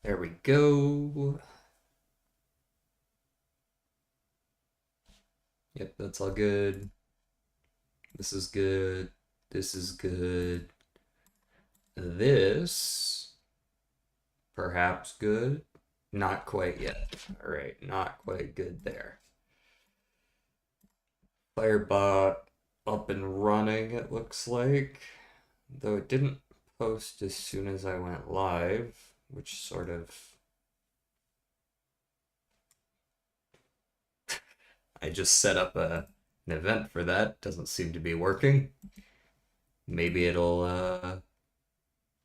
There we go. Yep, that's all good. This is good. This is good. This, perhaps good. Not quite yet. Alright, not quite good there. Firebot up and running, it looks like. Though it didn't post as soon as I went live, which sort of... I just set up an event for that. Doesn't seem to be working. Maybe it'll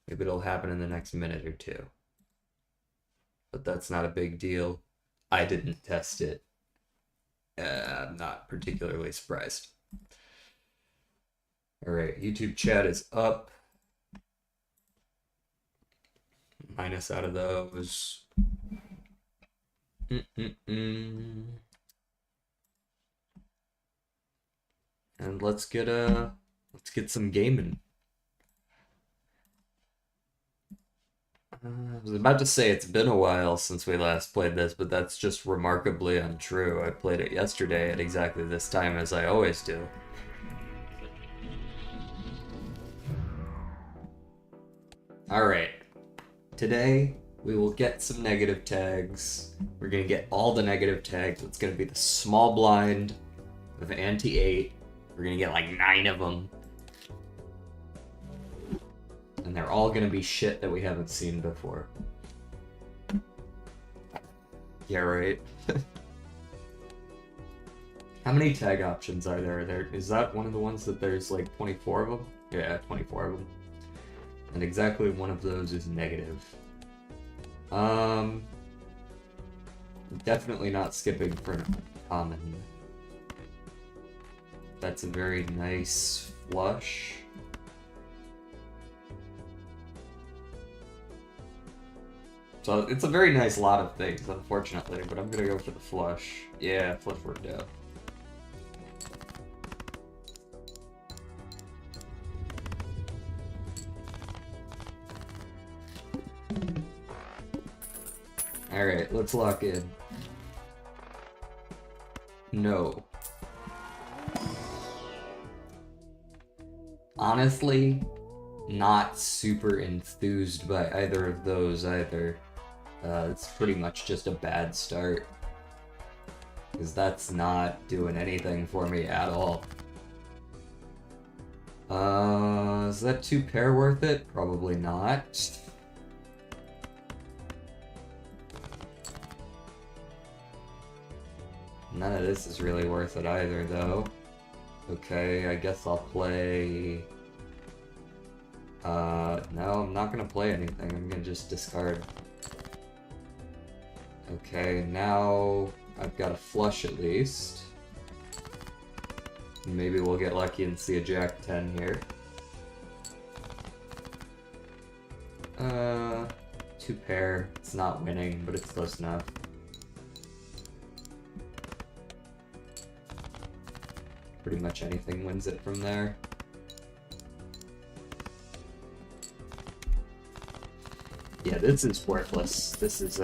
happen in the next minute or two. But that's not a big deal. I didn't test it. I'm not particularly surprised. Alright, YouTube chat is up. Minus out of those. And let's get some gaming. I was about to say it's been a while since we last played this, but that's just remarkably untrue. I played it yesterday at exactly this time as I always do. Alright. Today, we will get some negative tags. We're gonna get all the negative tags. It's gonna be the small blind of Ante 8. We're gonna get like 9 of them. And they're all gonna be shit that we haven't seen before. Yeah, right. How many tag options are there? Is that one of the ones that there's like 24 of them? Yeah, 24 of them. And exactly one of those is negative. Definitely not skipping for common. That's a very nice flush. So it's a very nice lot of things, unfortunately, but I'm gonna go for the flush. Yeah, flush worked out. Alright, let's lock in. No. Honestly, not super enthused by either of those either. It's pretty much just a bad start. Because that's not doing anything for me at all. Is that 2 pair worth it? Probably not. None of this is really worth it either, though. Okay, I guess I'll play... no, I'm not gonna play anything. I'm gonna just discard. Okay, now I've got a flush at least. Maybe we'll get lucky and see a Jack 10 here. 2 pair. It's not winning, but it's close enough. Pretty much anything wins it from there. Yeah, this is worthless. This is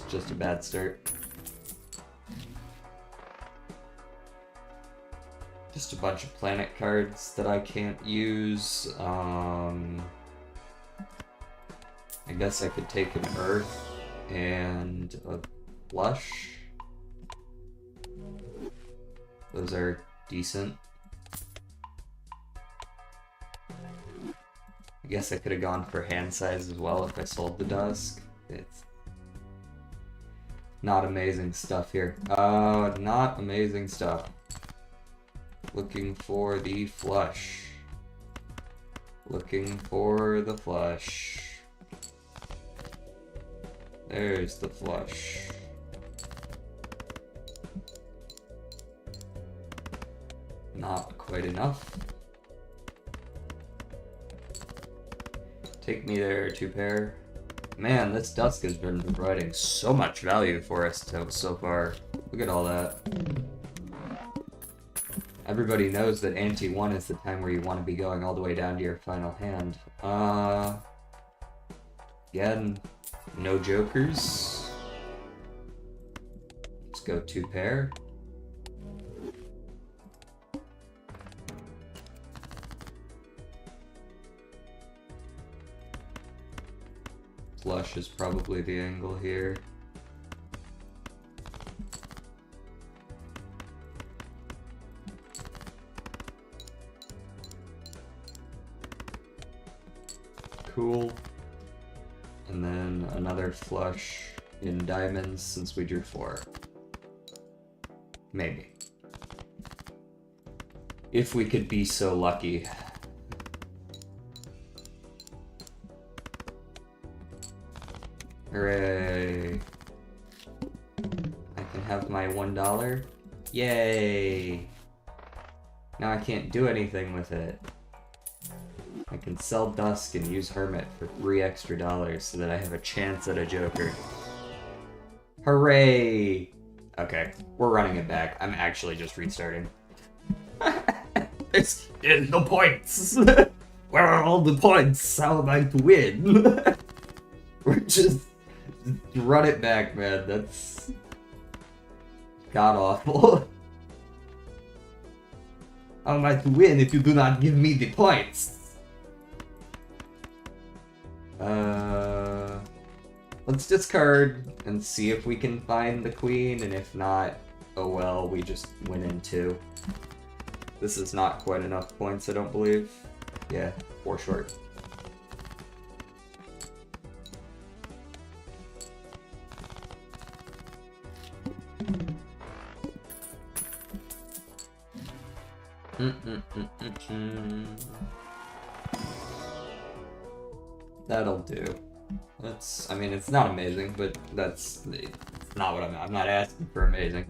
just a bad start. Just a bunch of planet cards that I can't use. I guess I could take an Earth and a Flush. Those are decent. I guess I could have gone for hand size as well if I sold the Dusk. It's not amazing stuff here. Not amazing stuff. Looking for the flush. Looking for the flush. There's the flush. Not quite enough. Take me there, 2 pair. Man, this Dusk has been providing so much value for us so far. Look at all that. Everybody knows that Ante 1 is the time where you want to be going all the way down to your final hand. Again, No jokers. Let's go 2 pair. Flush is probably the angle here. Cool. And then another flush in diamonds since we drew 4. Maybe. If we could be so lucky. Hooray! I can have my $1. Yay! Now I can't do anything with it. I can sell Dusk and use Hermit for $3 extra so that I have a chance at a Joker. Hooray! Okay, we're running it back. I'm actually just restarting. It's in the points! Where are all the points? How am I to win? We're just run it back, man. That's god-awful. How am I to win if you do not give me the points? Let's discard and see if we can find the queen, and if not, oh well, we just win in 2. This is not quite enough points, I don't believe. Yeah, 4 short. That'll do. That's, I mean, it's not amazing, but it's not what I'm not asking for amazing.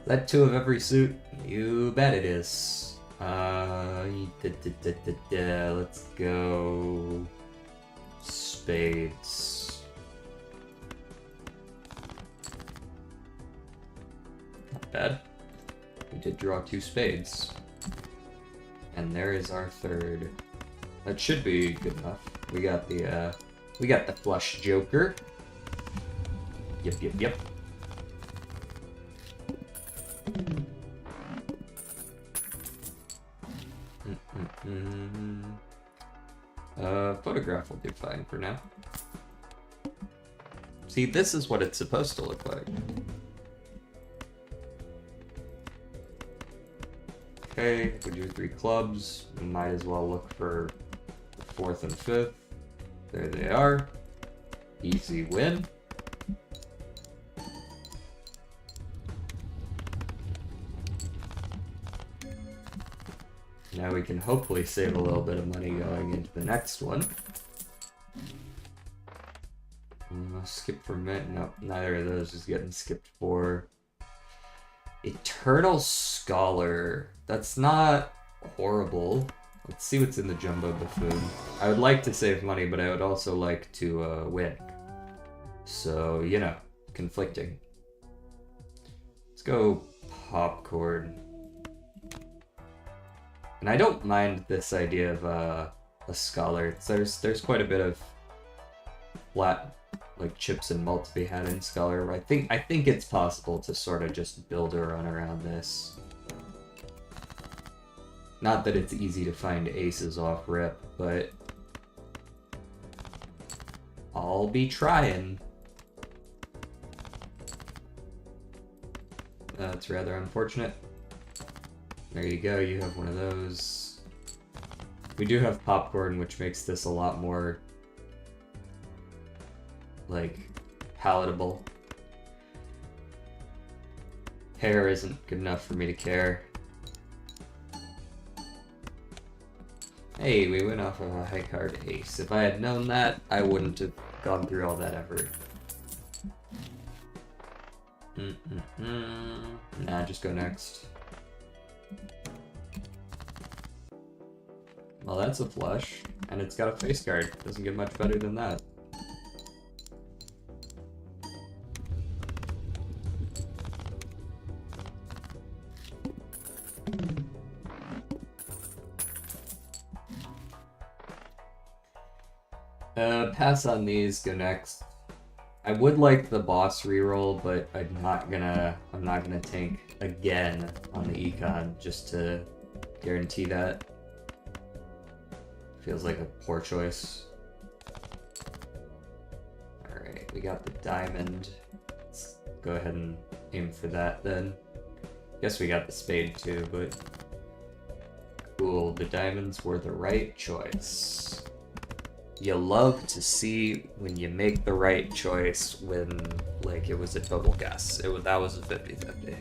That 2 of every suit? You bet it is. Let's go spades. Not bad. We did draw 2 spades. And there is our 3rd. That should be good enough. We got the flush joker. Yep. Photograph will do fine for now. See, this is what it's supposed to look like. Okay, we do 3 clubs. We might as well look for the 4th and 5th. There they are. Easy win. Now we can hopefully save a little bit of money going into the next one. Skip for mint. Nope, neither of those is getting skipped for. Eternal Scholar. That's not horrible. Let's see what's in the Jumbo Buffoon. I would like to save money, but I would also like to win. So, you know, conflicting. Let's go Popcorn. And I don't mind this idea of a Scholar. There's quite a bit of flat, like, chips and malt to be had in Scholar. I think it's possible to sort of just build a run around this. Not that it's easy to find aces off rip, but I'll be trying. That's rather unfortunate. There you go, you have one of those. We do have Popcorn, which makes this a lot more, like, palatable. Hair isn't good enough for me to care. Hey, we went off of a high card ace. If I had known that, I wouldn't have gone through all that effort. Nah, just go next. Well, that's a flush, and it's got a face card. Doesn't get much better than that. Pass on these, go next. I would like the boss reroll, but I'm not gonna tank again on the econ just to guarantee that. Feels like a poor choice. Alright, we got the diamond. Let's go ahead and aim for that then. Guess we got the spade too, but cool, the diamonds were the right choice. You love to see when you make the right choice when, like, it was a total guess. That was a 50-50.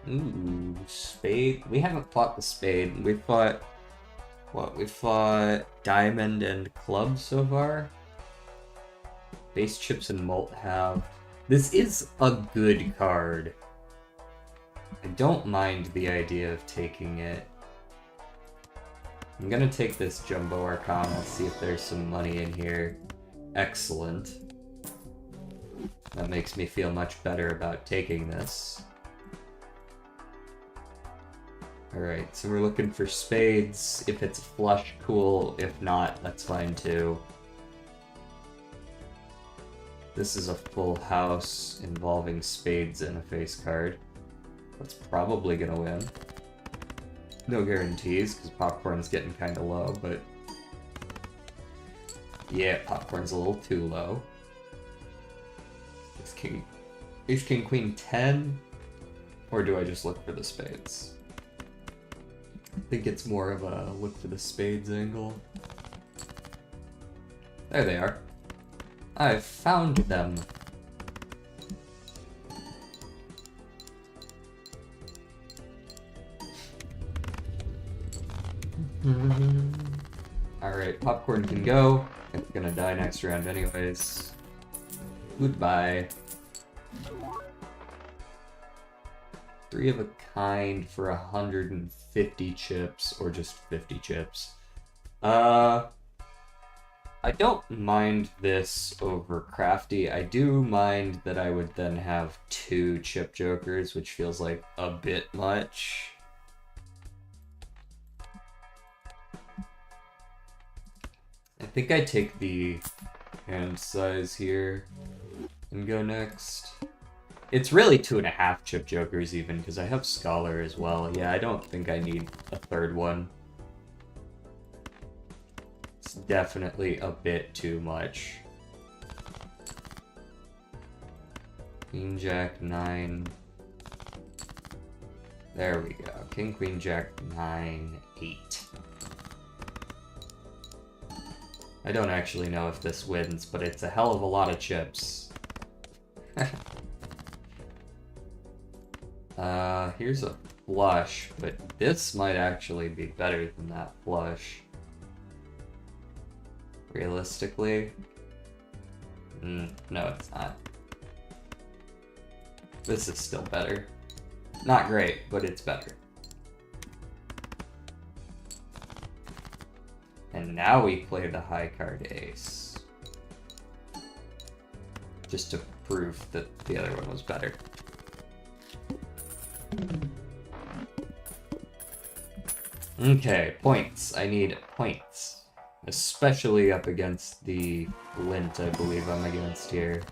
Ooh, spade. We haven't fought the spade. We fought... What? We fought diamond and club so far? Base chips and malt have... This is a good card. I don't mind the idea of taking it. I'm gonna take this Jumbo Arcana, see if there's some money in here. Excellent. That makes me feel much better about taking this. Alright, so we're looking for spades. If it's a flush, cool. If not, that's fine too. This is a full house involving spades and a face card. That's probably gonna win. No guarantees, because popcorn's getting kind of low, but... Yeah, popcorn's a little too low. Ace, King, Queen, 10? Or do I just look for the spades? I think it's more of a look for the spades angle. There they are. I've found them. Alright, popcorn can go. It's gonna die next round anyways. Goodbye. 3 of a kind for 150 chips, or just 50 chips. I don't mind this over crafty. I do mind that I would then have 2 chip jokers, which feels like a bit much. I think I take the hand size here and go next. It's really 2.5 chip jokers even, because I have Scholar as well. Yeah, I don't think I need a 3rd one. It's definitely a bit too much. Queen, Jack, 9. There we go. King, Queen, Jack, 9, 8. I don't actually know if this wins, but it's a hell of a lot of chips. Here's a flush, but this might actually be better than that flush. Realistically? No, it's not. This is still better. Not great, but it's better. And now we play the high card ace. Just to prove that the other one was better. Okay, points. I need points. Especially up against the Lint, I believe I'm against here.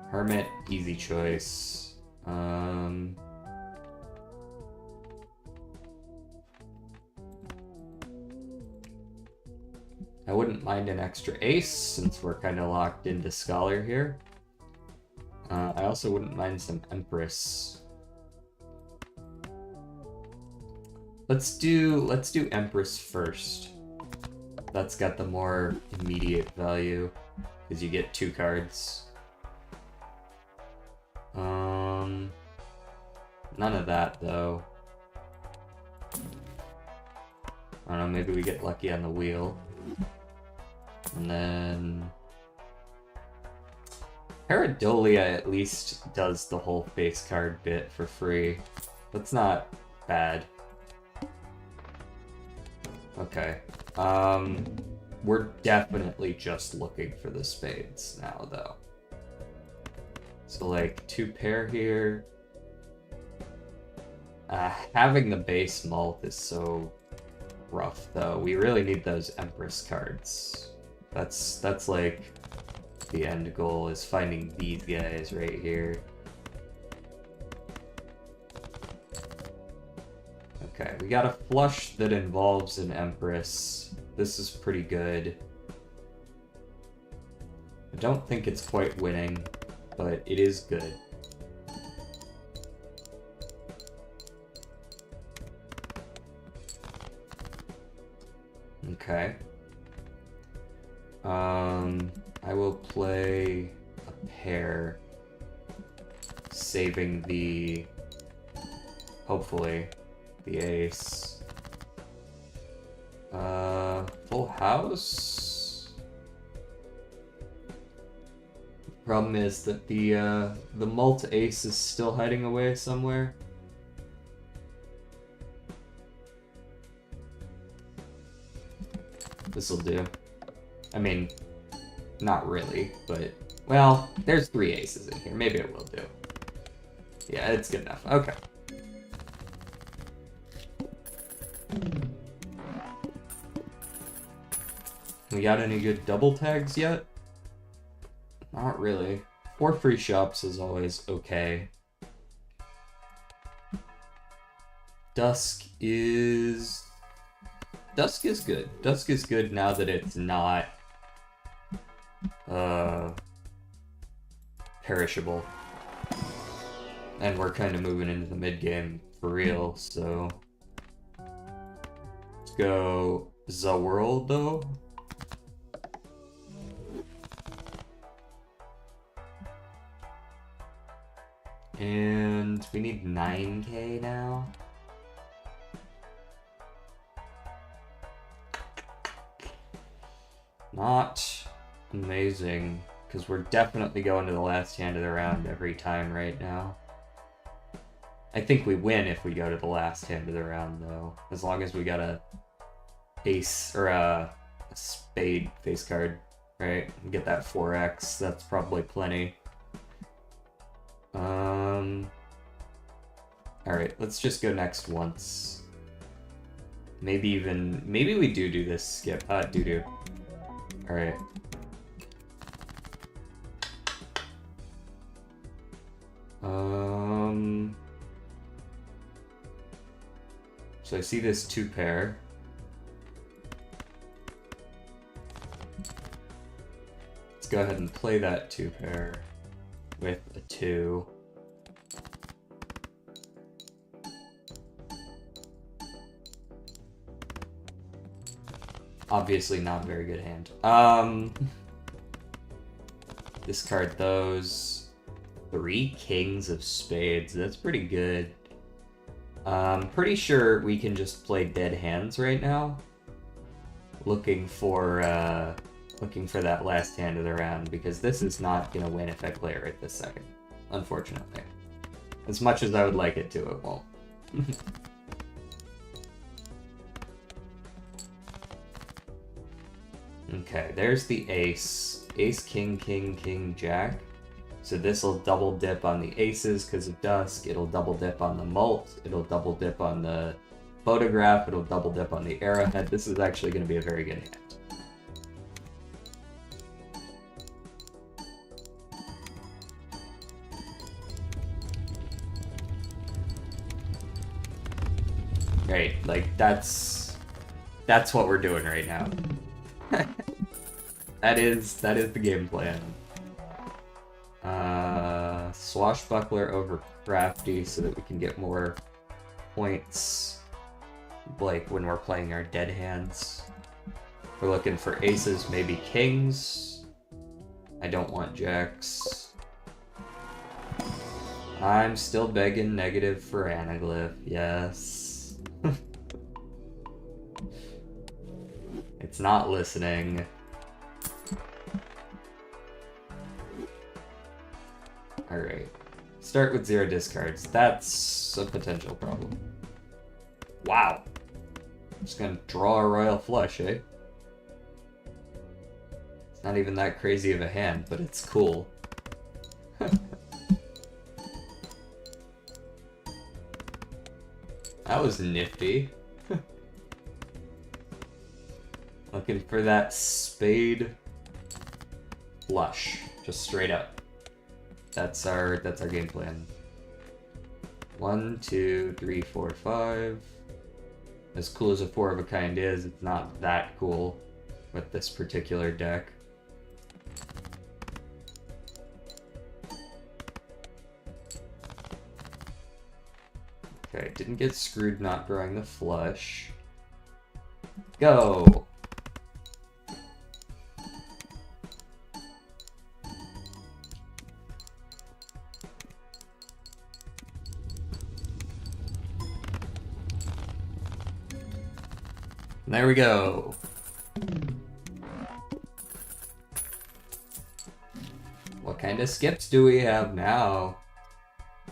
Hermit, easy choice. I wouldn't mind an extra ace, since we're kind of locked into Scholar here. I also wouldn't mind some Empress. Let's do Empress first. That's got the more immediate value, because you get 2 cards. None of that, though. I don't know, maybe we get lucky on the wheel. And then... Paradolia at least does the whole face card bit for free. That's not bad. Okay. We're definitely just looking for the spades now, though. So, like, 2 pair here. Having the base malt is so rough, though. We really need those Empress cards. That's like the end goal, is finding these guys right here. Okay, we got a flush that involves an Empress. This is pretty good. I don't think it's quite winning, but it is good. Okay. I will play a pair, saving the, hopefully, the ace. Full house? Problem is that the mult ace is still hiding away somewhere. This'll do. I mean, not really, but... Well, there's 3 aces in here. Maybe it will do. Yeah, it's good enough. Okay. We got any good double tags yet? Not really. 4 free shops is always okay. Dusk is good. Dusk is good now that it's not perishable. And we're kind of moving into the mid game for real, so let's go the world though. And we need 9k now. Not amazing, because we're definitely going to the last hand of the round every time right now. I think we win if we go to the last hand of the round, though. As long as we got a ace, or a spade face card, right? And get that 4x, that's probably plenty. Alright, let's just go next once. Maybe we do this skip. Doo-doo. Alright. So I see this 2 pair. Let's go ahead and play that 2 pair with a 2. Obviously not a very good hand. Discard those. 3 kings of spades. That's pretty good. Pretty sure we can just play dead hands right now. Looking for that last hand of the round, because this is not gonna win if I play it right this second. Unfortunately. As much as I would like it to, it won't. Okay, there's the ace. Ace, king, king, king, jack. So this will double dip on the aces because of dusk. It'll double dip on the mult. It'll double dip on the photograph. It'll double dip on the arrowhead. This is actually going to be a very good hand. Right, like that's what we're doing right now. That is the game plan. Swashbuckler over crafty so that we can get more points, like when we're playing our dead hands. We're looking for aces, maybe kings. I don't want jacks. I'm still begging negative for anaglyph, yes. It's not listening. Alright. Start with 0 discards. That's a potential problem. Wow. I'm just gonna draw a royal flush, eh? It's not even that crazy of a hand, but it's cool. That was nifty. Looking for that spade flush, just straight up. That's our game plan. 1, 2, 3, 4, 5. As cool as a 4 of a kind is, it's not that cool with this particular deck. Okay, didn't get screwed not drawing the flush. Go! There we go. What kind of skips do we have now?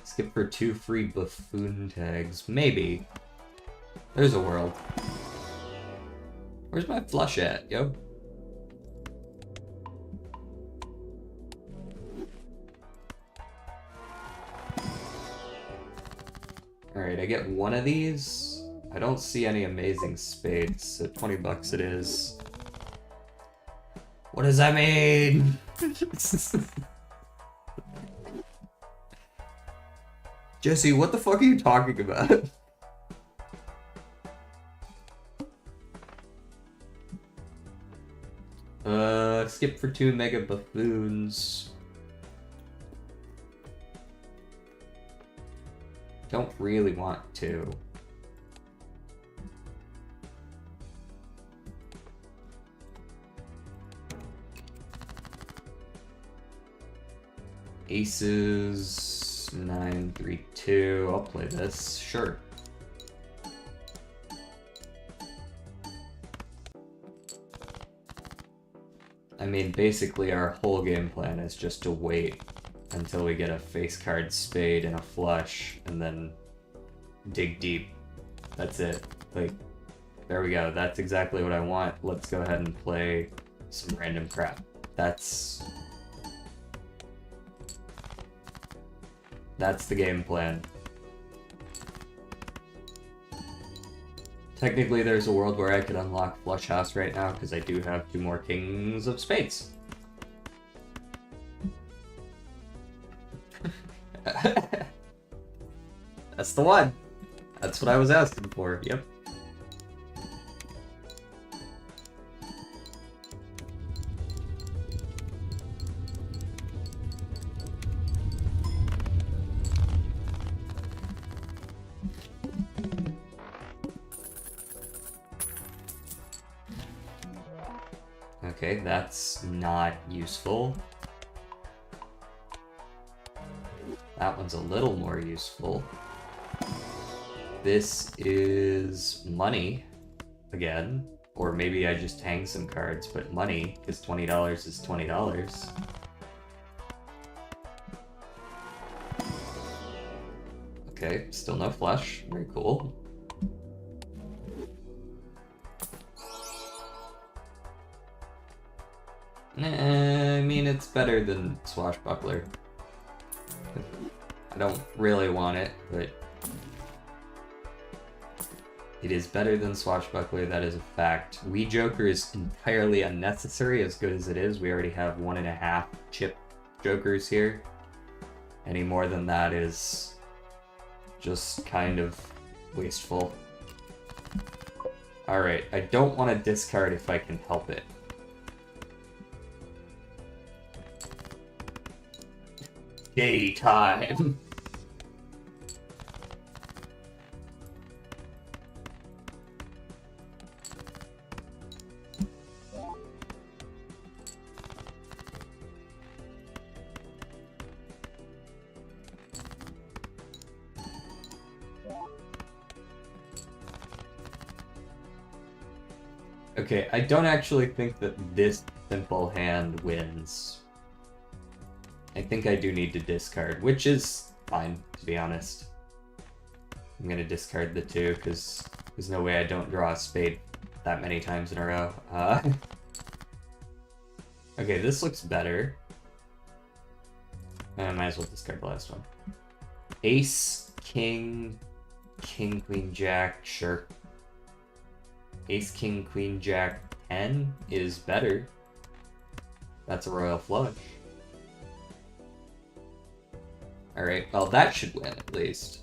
Skip for 2 free buffoon tags. Maybe. There's a world. Where's my flush at, yo? Alright, I get one of these. I don't see any amazing spades, so 20 bucks it is. What does that mean? Jesse, what the fuck are you talking about? Skip for 2 mega buffoons. Don't really want to. Aces, 9, 3, 2. I'll play this, sure. I mean, basically our whole game plan is just to wait until we get a face card spade and a flush, and then dig deep. That's it. Like, there we go. That's exactly what I want. Let's go ahead and play some random crap. That's the game plan. Technically, there's a world where I could unlock Flush House right now, because I do have 2 more Kings of Spades. That's the one. That's what I was asking for, yep. Okay, that's not useful. That one's a little more useful. This is money, again. Or maybe I just hang some cards, but money, because $20 is $20. Okay, still no flush. Very cool. I mean, it's better than Swashbuckler. I don't really want it, but it is better than Swashbuckler, that is a fact. Wee Joker is entirely unnecessary, as good as it is. We already have 1.5 chip Jokers here. Any more than that is just kind of wasteful. Alright, I don't want to discard if I can help it. Gay time! Okay, I don't actually think that this simple hand wins. I think I do need to discard, which is fine, to be honest. I'm gonna discard the 2, because there's no way I don't draw a spade that many times in a row. Okay, this looks better. I might as well discard the last one. Ace, King, King, Queen, Jack, sure. Ace, King, Queen, Jack, 10 is better. That's a royal flush. Alright, well that should win at least.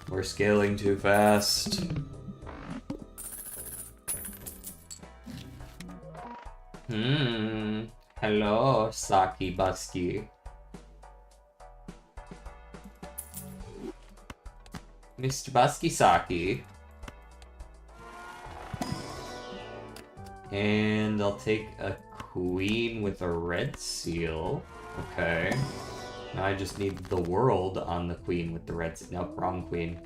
We're scaling too fast. Hello, Saki Busky. Mr. Busky Saki. And I'll take a queen with a red seal. Okay. Now I just need the world on the queen with the red seal. Nope, wrong queen.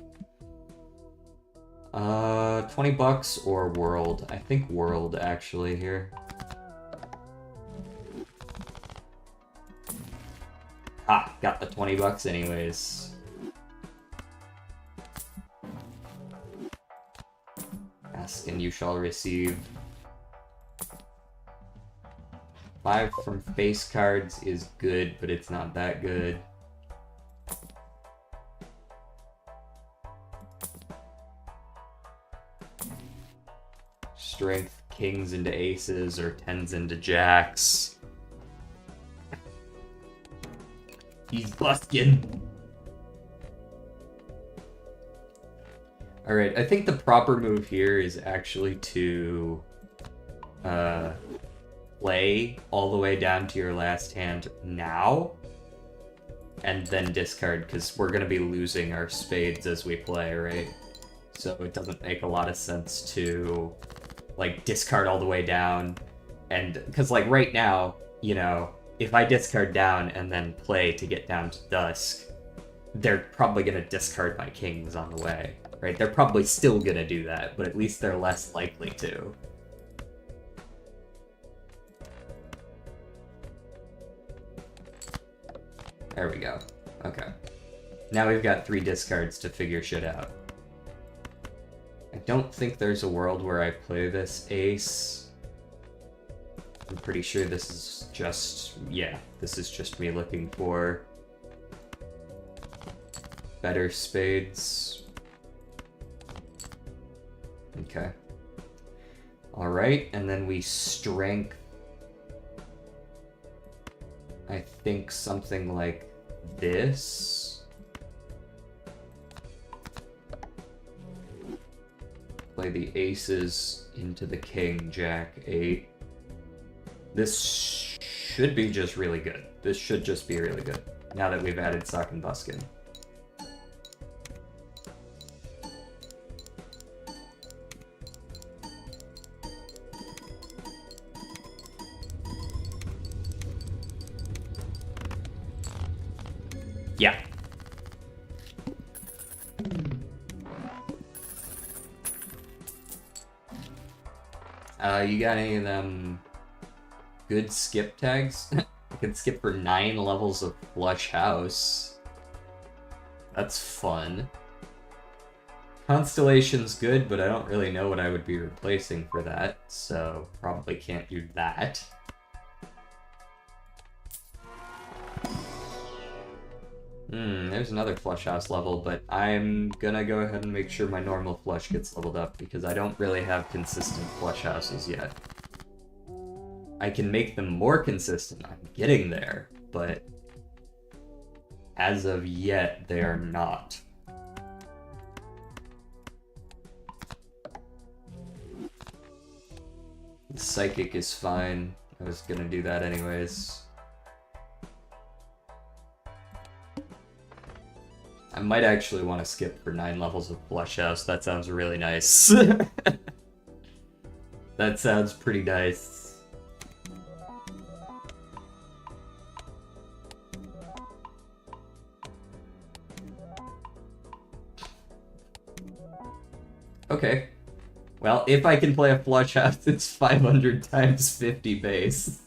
20 bucks or world? I think world actually here. Ah, got the 20 bucks anyways. Ask and you shall receive. 5 from face cards is good, but it's not that good. Strength, kings into aces, or 10s into jacks. He's buskin'. Alright, I think the proper move here is actually to play all the way down to your last hand now, and then discard, because we're going to be losing our spades as we play, right? So it doesn't make a lot of sense to, like, discard all the way down, and, because, like, right now, you know, if I discard down and then play to get down to dusk, they're probably going to discard my kings on the way, right? They're probably still going to do that, but at least they're less likely to. There we go. Okay. Now we've got 3 discards to figure shit out. I don't think there's a world where I play this ace. I'm pretty sure this is just... yeah, this is just me looking for better spades. Okay. Alright, and then we strength. I think something like this. Play the aces into the king, jack, 8. This should be just really good. This should just be really good, now that we've added Sock and Buskin. Yeah. You got any of them good skip tags? I can skip for 9 levels of Flush House. That's fun. Constellation's good, but I don't really know what I would be replacing for that, so probably can't do that. There's another Flush House level, but I'm gonna go ahead and make sure my normal Flush gets leveled up, because I don't really have consistent Flush Houses yet. I can make them more consistent, I'm getting there, but as of yet, they are not. The Psychic is fine, I was gonna do that anyways. I might actually want to skip for 9 levels of Flush House. That sounds really nice. That sounds pretty nice. Okay. Well, if I can play a Flush House, it's 500 times 50 base.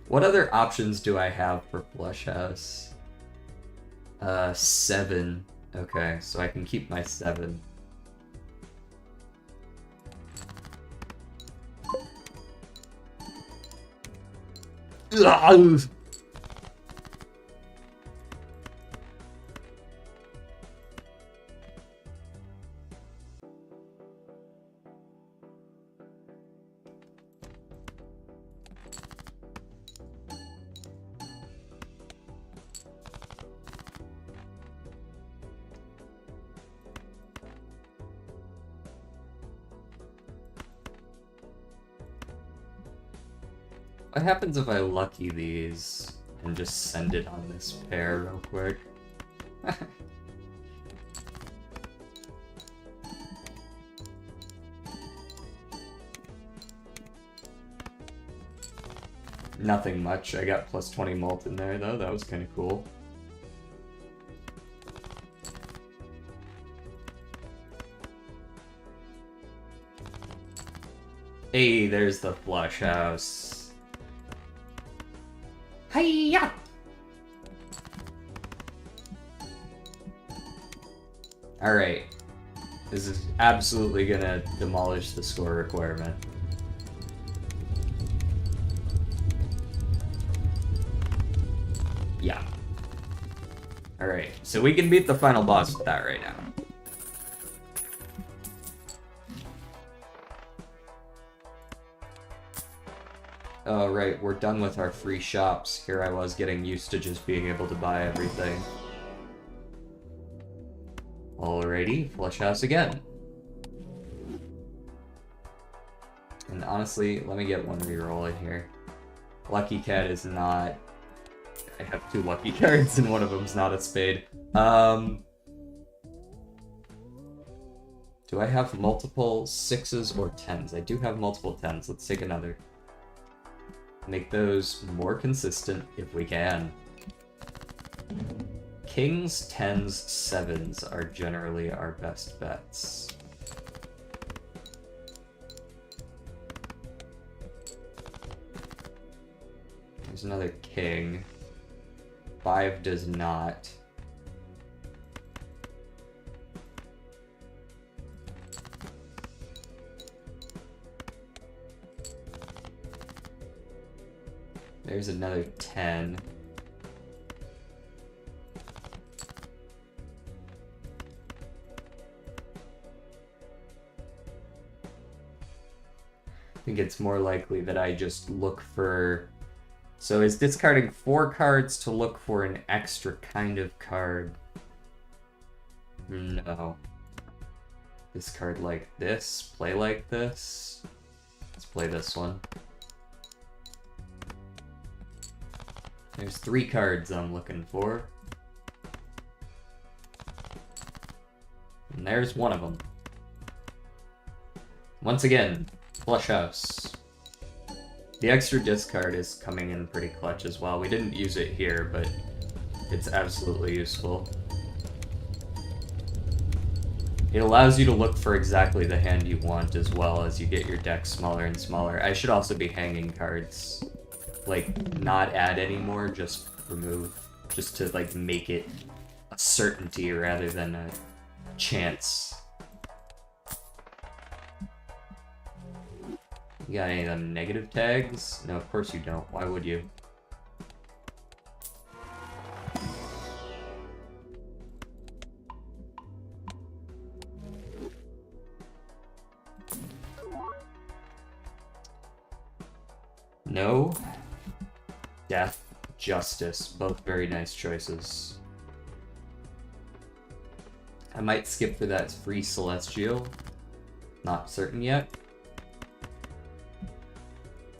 What other options do I have for flush house? 7. Okay, so I can keep my 7. Ugh! What happens if I lucky these and just send it on this pair real quick? Nothing much. I got plus 20 mult in there though, that was kind of cool. Hey, there's the flush house. Hiya! Alright. This is absolutely gonna demolish the score requirement. Yeah. Alright, so we can beat the final boss with that right now. Oh, right, we're done with our free shops. Here I was getting used to just being able to buy everything. Alrighty, flush house again. And honestly, let me get one reroll in here. Lucky Cat is not... I have 2 lucky cards and one of them's not a spade. Do I have multiple 6s or 10s? I do have multiple 10s. Let's take another. Make those more consistent if we can. Kings, 10s, 7s are generally our best bets. There's another king. 5 does not. There's another 10. I think it's more likely that I just look for... So is discarding 4 cards to look for an extra kind of card? No. Discard like this, play like this. Let's play this one. There's 3 cards I'm looking for. And there's one of them. Once again, flush house. The extra discard is coming in pretty clutch as well. We didn't use it here, but it's absolutely useful. It allows you to look for exactly the hand you want as well as you get your deck smaller and smaller. I should also be hanging cards. Like, not add anymore, just remove. Just to, like, make it a certainty rather than a chance. You got any of them negative tags? No, of course you don't. Why would you? No. Death, justice, both very nice choices. I might skip for that free celestial. Not certain yet.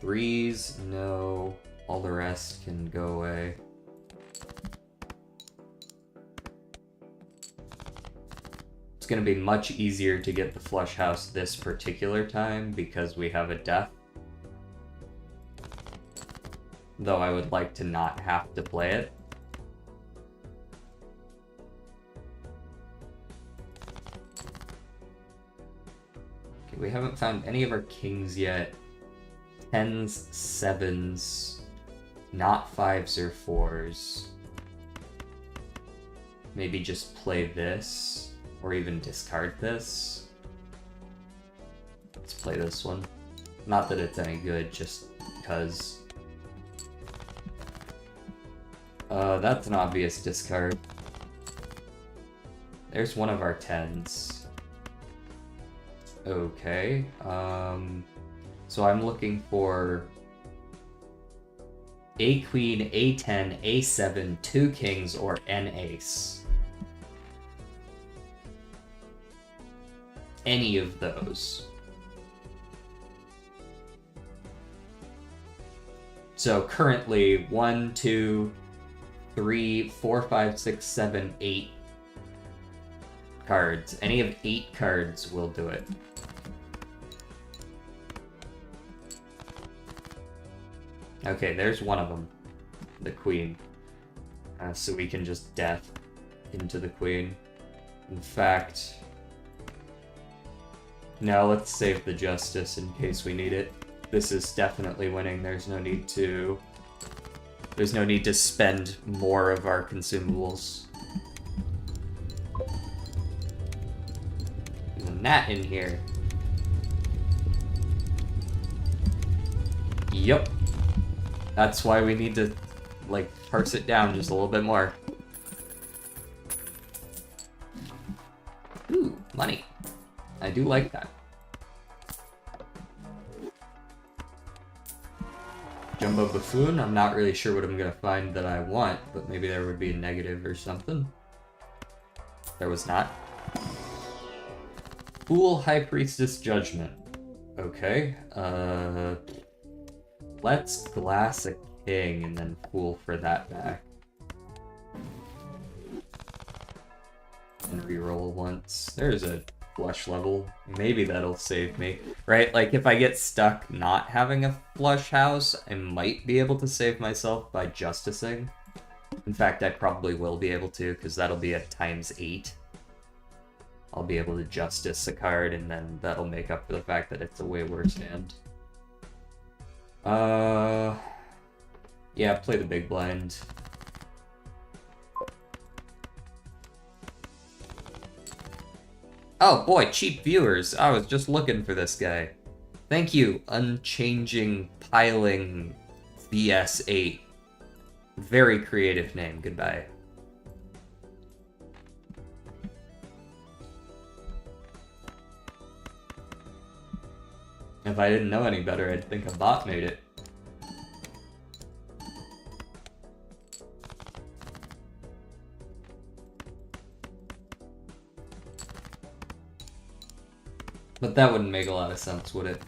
3s, no. All the rest can go away. It's gonna be much easier to get the flush house this particular time because we have a death. Though I would like to not have to play it. Okay, we haven't found any of our kings yet. 10s, 7s. Not 5s or 4s. Maybe just play this, or even discard this. Let's play this one. Not that it's any good, just because. That's an obvious discard. There's one of our 10s. Okay, so I'm looking for a queen, a10, a7, 2 kings, or an ace. Any of those. So currently 1, 2, 3, 4, 5, 6, 7, 8 cards. Any of 8 cards will do it. Okay, there's one of them. The queen. So we can just death into the queen. In fact... No, let's save the justice in case we need it. This is definitely winning. There's no need to spend more of our consumables. There's a gnat in here. Yup. That's why we need to, like, parse it down just a little bit more. Ooh, money. I do like that. Jumbo Buffoon, I'm not really sure what I'm gonna find that I want, but maybe there would be a negative or something. There was not. Fool, High Priestess, Judgment. Okay, let's glass a king and then Fool for that back. And reroll once. There's a flush level. Maybe that'll save me. Right? Like, if I get stuck not having a flush house, I might be able to save myself by justicing. In fact, I probably will be able to, because that'll be at ×8. I'll be able to justice a card, and then that'll make up for the fact that it's a way worse hand. Yeah, play the big blind. Oh boy, cheap viewers. I was just looking for this guy. Thank you, Unchanging Piling VS8. Very creative name. Goodbye. If I didn't know any better, I'd think a bot made it. But that wouldn't make a lot of sense, would it?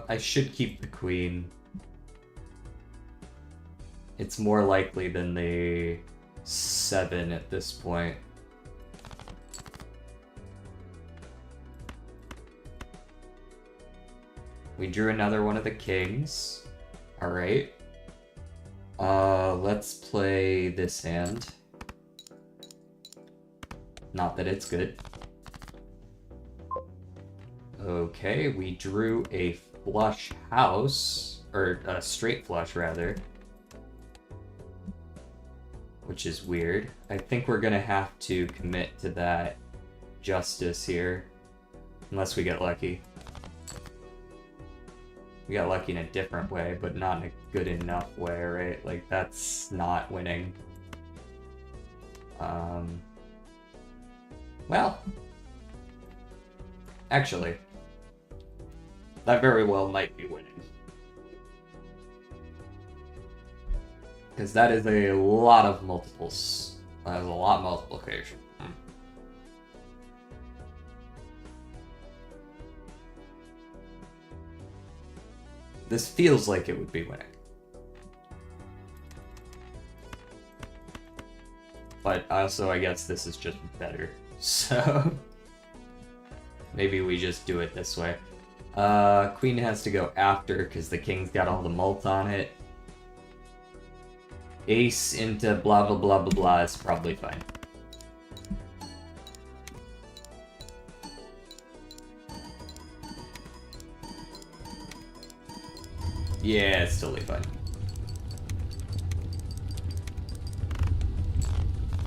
I should keep the queen. It's more likely than the 7 at this point. We drew another one of the kings. Alright. Let's play this hand. Not that it's good. Okay, we drew a flush house, or a straight flush rather. Which is weird. I think we're gonna have to commit to that justice here. Unless we get lucky. We got lucky in a different way, but not in a good enough way, right? Like, that's not winning. Well. Actually. That very well might be winning. Because that is a lot of multiples. That is a lot of multiplication. This feels like it would be winning. But also, I guess this is just better. So, maybe we just do it this way. Queen has to go after, because the king's got all the mult on it. Ace into blah blah blah blah blah is probably fine. Yeah, it's totally fine.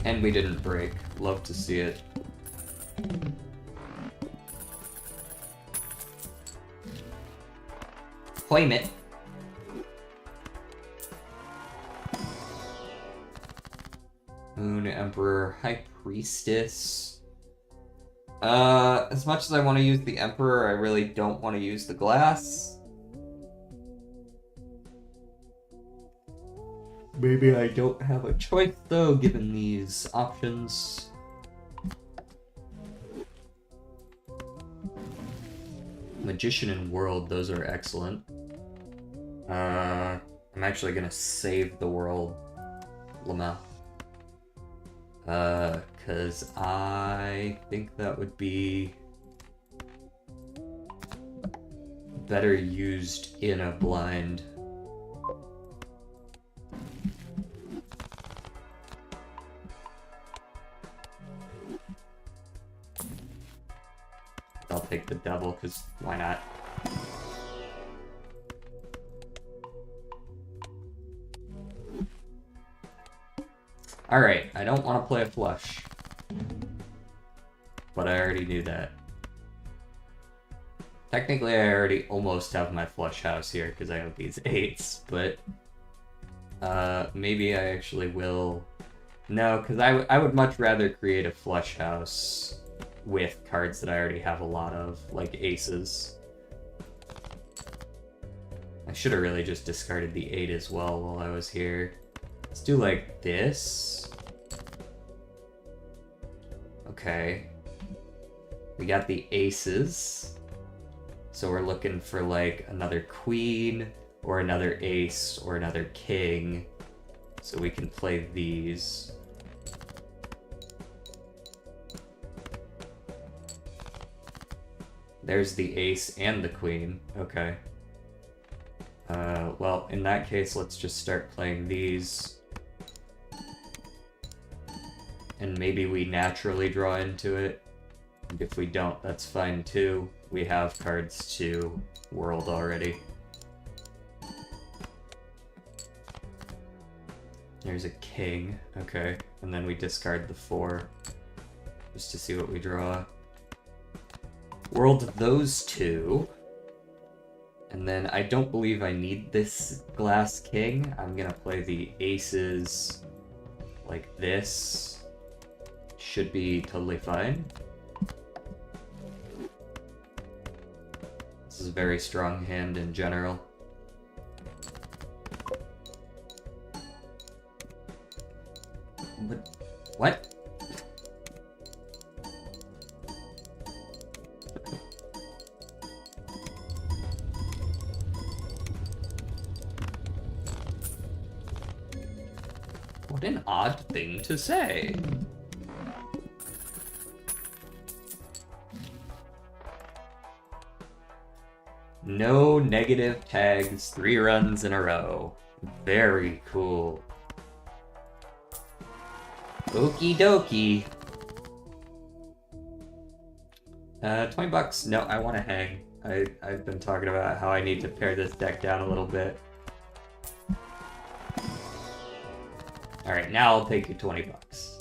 And we didn't break. Love to see it. Claim it. Moon Emperor, High Priestess. As much as I want to use the Emperor, I really don't want to use the glass. Maybe I don't have a choice though, given these options. Magician and World, those are excellent. I'm actually gonna save the World Lamau. Cause I think that would be better used in a blind. I'll take the devil, because why not? Alright, I don't want to play a flush. But I already knew that. Technically, I already almost have my flush house here, because I have these 8s, but... maybe I actually will... No, because I would much rather create a flush house with cards that I already have a lot of, like aces. I should have really just discarded the 8 as well while I was here. Let's do like this. Okay. We got the aces. So we're looking for like another queen, or another ace, or another king. So we can play these. There's the ace and the queen. Okay. Well, in that case, let's just start playing these. And maybe we naturally draw into it. And if we don't, that's fine too. We have cards to World already. There's a king. Okay. And then we discard the 4. Just to see what we draw. World those 2. And then I don't believe I need this glass king. I'm gonna play the aces like this. Should be totally fine. This is a very strong hand in general. But what? What an odd thing to say. No negative tags, 3 runs in a row. Very cool. Okie dokie. 20 bucks. No, I want to hang. I've been talking about how I need to pare this deck down a little bit. Alright, now I'll take you 20 bucks.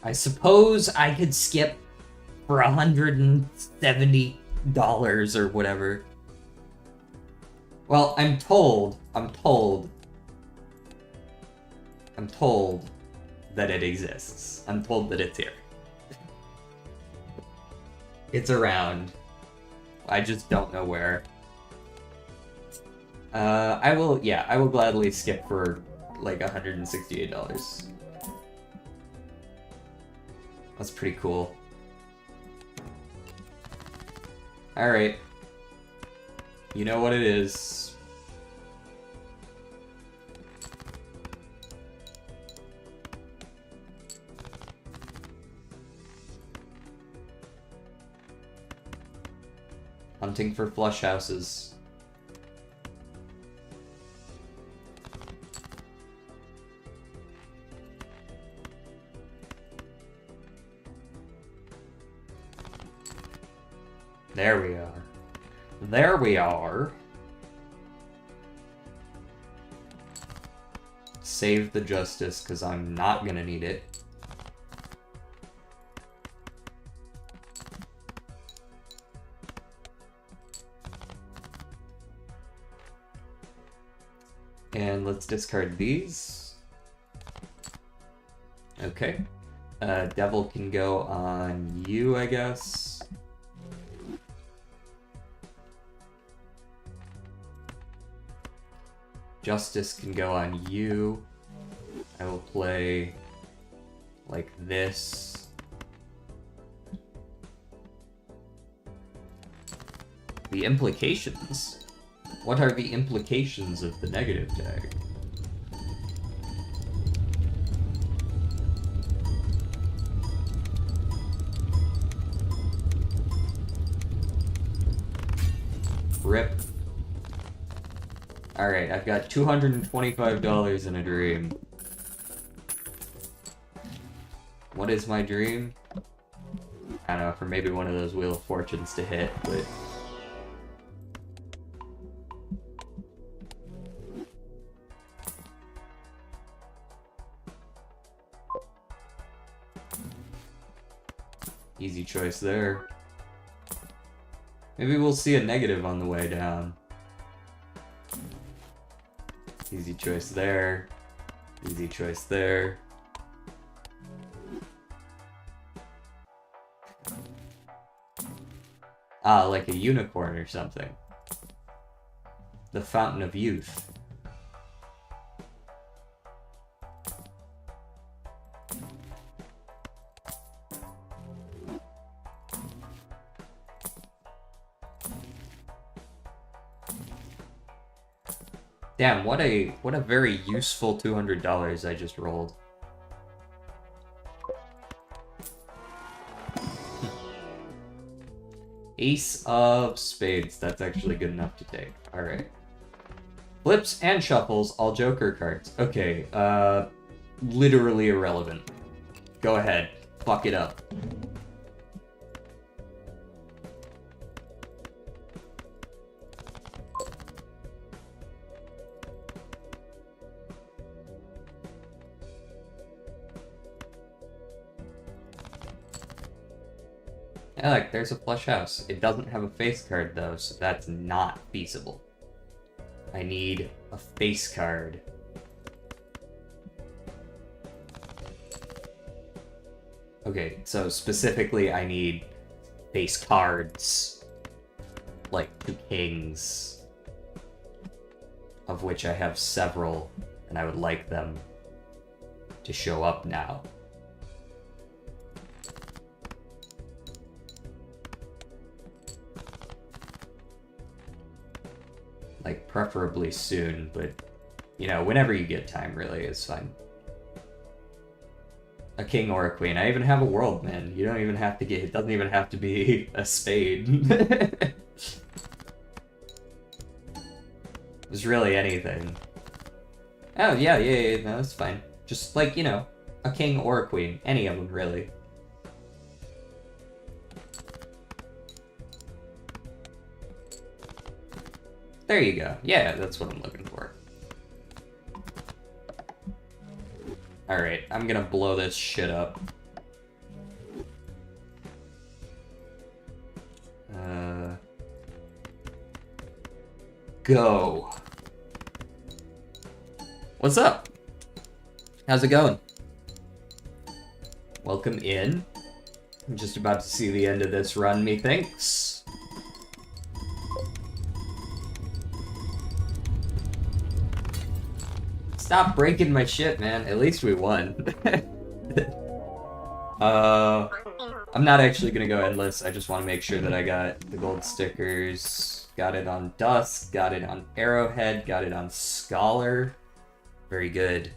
I suppose I could skip for $170 or whatever. Well, I'm told that it exists. I'm told that it's here. It's around. I just don't know where. I will gladly skip for like $168. That's pretty cool. Alright. You know what it is. Hunting for flush houses. There we are. There we are. Save the justice, because I'm not gonna need it. And let's discard these. Okay. Devil can go on you, I guess. Justice can go on you. I will play like this. The implications? What are the implications of the negative tag? Rip. Alright, I've got $225 in a dream. What is my dream? I don't know, for maybe one of those Wheel of Fortunes to hit, but... Easy choice there. Maybe we'll see a negative on the way down. Easy choice there. Easy choice there. Ah, like a unicorn or something. The Fountain of Youth. Damn, what a very useful $200 I just rolled. Ace of Spades, that's actually good enough to take. Alright. Flips and shuffles, all Joker cards. Okay, literally irrelevant. Go ahead, fuck it up. Yeah, like, there's a flush house. It doesn't have a face card, though, so that's not feasible. I need a face card. Okay, so specifically I need face cards. Like 2 kings. Of which I have several, and I would like them to show up now. Like, preferably soon, but, you know, whenever you get time, really, is fine. A king or a queen. I even have a world, man. You don't even have to get... It doesn't even have to be a spade. It's really anything. Oh, yeah, no, that's fine. Just, like, you know, a king or a queen. Any of them, really. There you go. Yeah, that's what I'm looking for. Alright, I'm gonna blow this shit up. Go. What's up? How's it going? Welcome in. I'm just about to see the end of this run, methinks. Stop breaking my shit, man. At least we won. I'm not actually gonna go endless. I just want to make sure that I got the gold stickers. Got it on Dusk, got it on Arrowhead, got it on Scholar. Very good.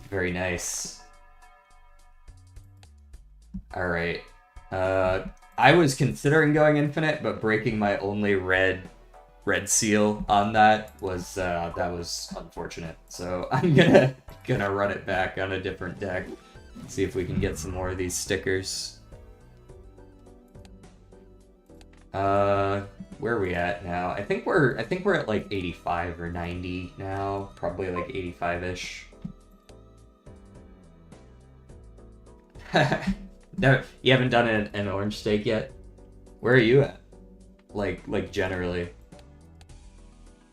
Very nice. Alright. I was considering going infinite, but breaking my only red seal on that was unfortunate. So I'm gonna run it back on a different deck. See if we can get some more of these stickers. Where are we at now? I think we're at like 85 or 90 now. Probably like 85-ish. No, you haven't done an orange steak yet? Where are you at? Like generally.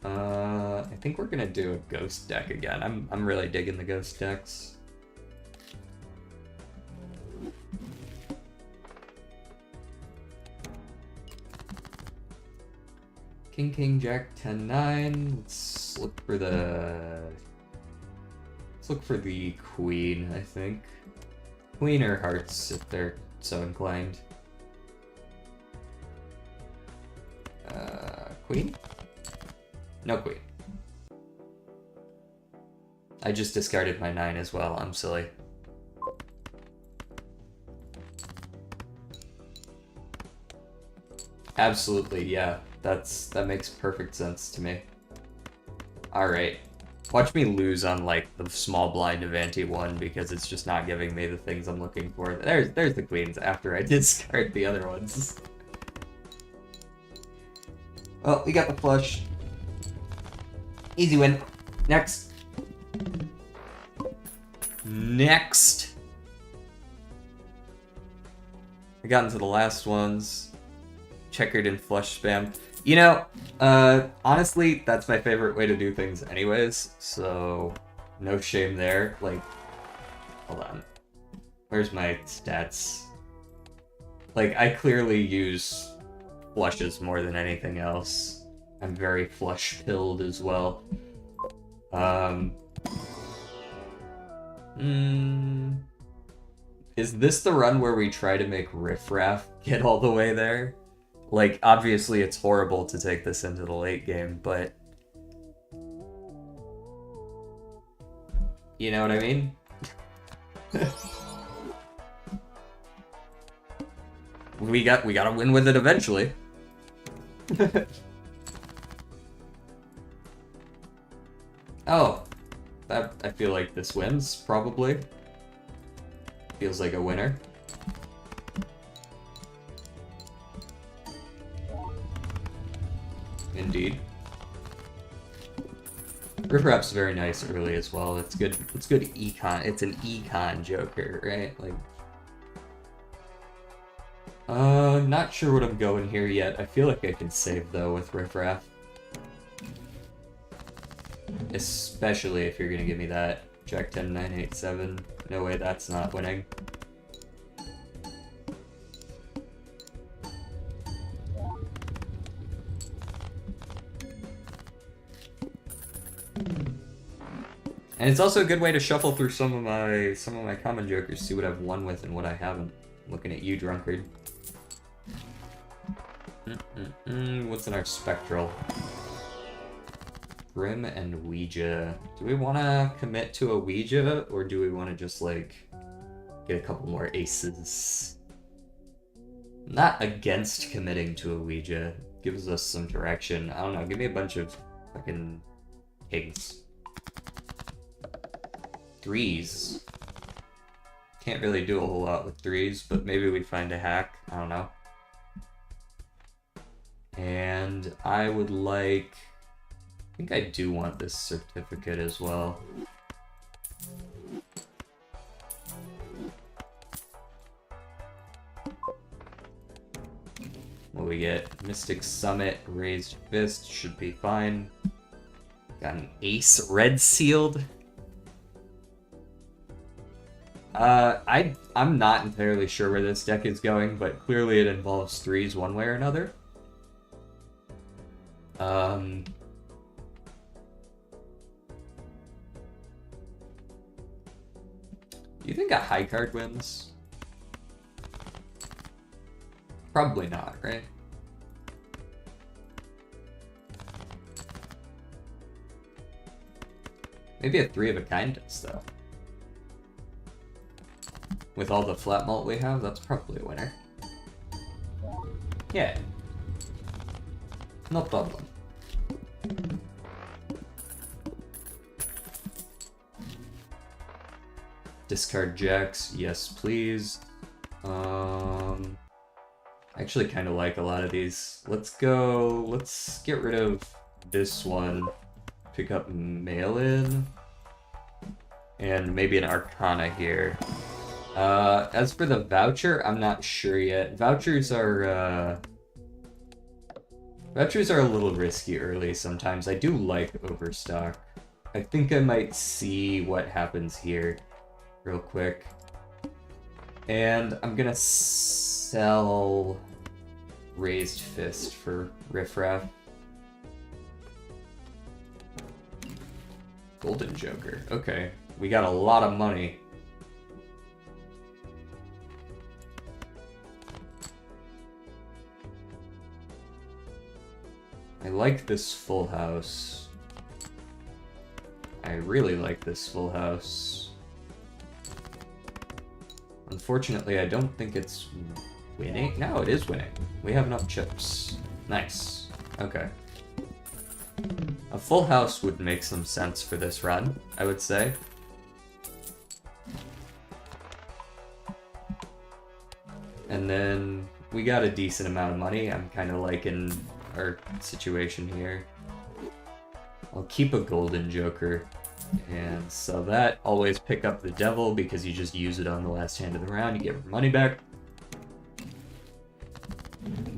I think we're gonna do a ghost deck again. I'm really digging the ghost decks. King, King, Jack, 10, 9. Let's look for the queen, I think. Queen or hearts, if they're so inclined. Queen? No queen. I just discarded my 9 as well, I'm silly. Absolutely, yeah. That makes perfect sense to me. Alright. Watch me lose on, like, the small blind of ante 1 because it's just not giving me the things I'm looking for. There's the queens after I discard the other ones. Well, we got the flush. Easy win. Next. Next. We got into the last ones. Checkered and flush spam. You know, honestly, that's my favorite way to do things anyways, so no shame there. Like, hold on. Where's my stats? Like, I clearly use flushes more than anything else. I'm very flush-pilled as well. Is this the run where we try to make Riff Raff get all the way there? Like, obviously it's horrible to take this into the late game, but... You know what I mean? we gotta win with it eventually. Oh, I feel like this wins, probably. Feels like a winner. Indeed. Riff Raff's very nice early as well. It's good econ. It's an econ joker, right? Like, not sure what I'm going here yet. I feel like I can save though with Riff Raff. Especially if you're gonna give me that Jack 10, 9, 8, 7. No way that's not winning. And it's also a good way to shuffle through some of my common jokers, see what I've won with and what I haven't. Looking at you, drunkard. What's in our spectral? Grim and Ouija. Do we want to commit to a Ouija, or do we want to just, like, get a couple more aces? I'm not against committing to a Ouija. Gives us some direction. I don't know, give me a bunch of fucking pigs. Threes. Can't really do a whole lot with threes, but maybe we find a hack. I don't know. And I would like... I think I do want this certificate as well. What do we get? Mystic Summit, Raised Fist, should be fine. Got an ace, red sealed. I'm not entirely sure where this deck is going, but clearly it involves threes one way or another. Do you think a high card wins? Probably not, right? Maybe a 3 of a kind does, though. With all the flat malt we have, that's probably a winner. Yeah. No problem. Discard jacks, yes please. I actually kind of like a lot of these. Let's get rid of this one. Pick up mail-in. And maybe an Arcana here. As for the voucher, I'm not sure yet. Vouchers are a little risky early sometimes. I do like Overstock. I think I might see what happens here real quick. And I'm gonna sell Raised Fist for Riffraff. Golden Joker. Okay. We got a lot of money. I like this full house. I really like this full house. Unfortunately, I don't think it's winning. No, it is winning. We have enough chips. Nice. Okay. A full house would make some sense for this run, I would say. And then we got a decent amount of money. I'm kind of liking our situation here. I'll keep a Golden Joker. And so that, always pick up the Devil because you just use it on the last hand of the round. You get your money back.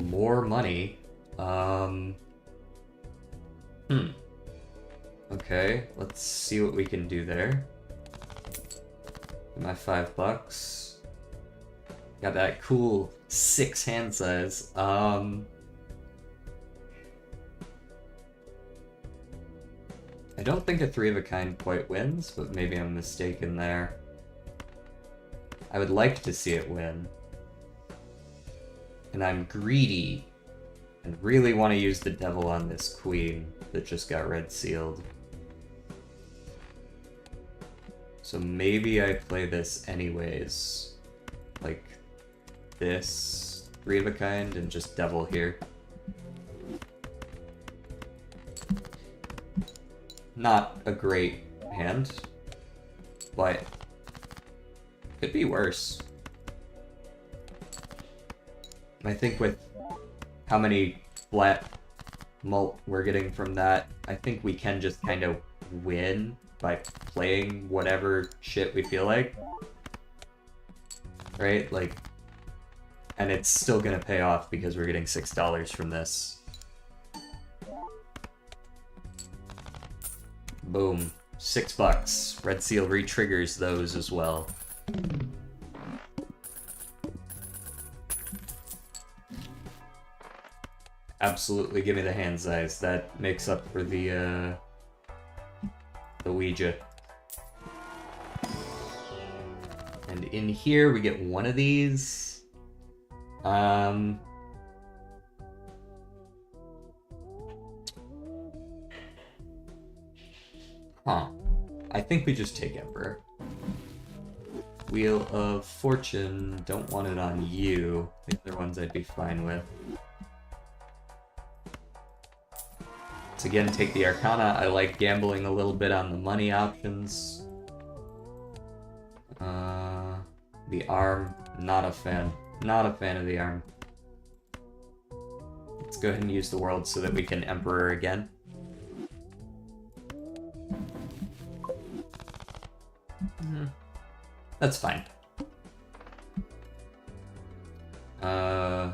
More money. Okay, let's see what we can do there. My $5. Got that cool 6 hand size. I don't think a 3 of a kind quite wins, but maybe I'm mistaken there. I would like to see it win. And I'm greedy and really want to use the Devil on this queen that just got red sealed. So maybe I play this anyways. Like this 3 of a kind and just Devil here. Not a great hand, but could be worse. I think with how many flat mult we're getting from that, I think we can just kind of win by playing whatever shit we feel like. Right? Like, and it's still gonna pay off because we're getting $6 from this. Boom. $6. Red Seal re-triggers those as well. Absolutely give me the hand size. That makes up for the Ouija. And in here we get one of these. Huh. I think we just take Emperor. Wheel of Fortune, don't want it on you. The other ones I'd be fine with. Let's again take the Arcana. I like gambling a little bit on the money options. The arm, not a fan. Not a fan of the arm. Let's go ahead and use the world so that we can Emperor again. That's fine. I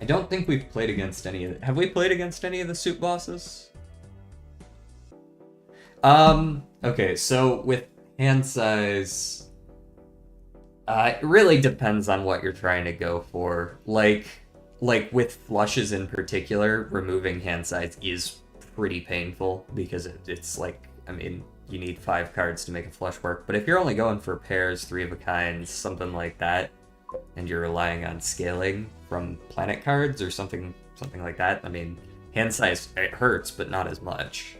don't think we've played against any of... Have we played against any of the suit bosses? Okay, so with hand size... it really depends on what you're trying to go for. Like with flushes in particular, removing hand size is pretty painful because it's like, I mean, you need 5 cards to make a flush work. But if you're only going for pairs, 3 of a kind, something like that, and you're relying on scaling from planet cards or something like that, I mean, hand size, it hurts, but not as much.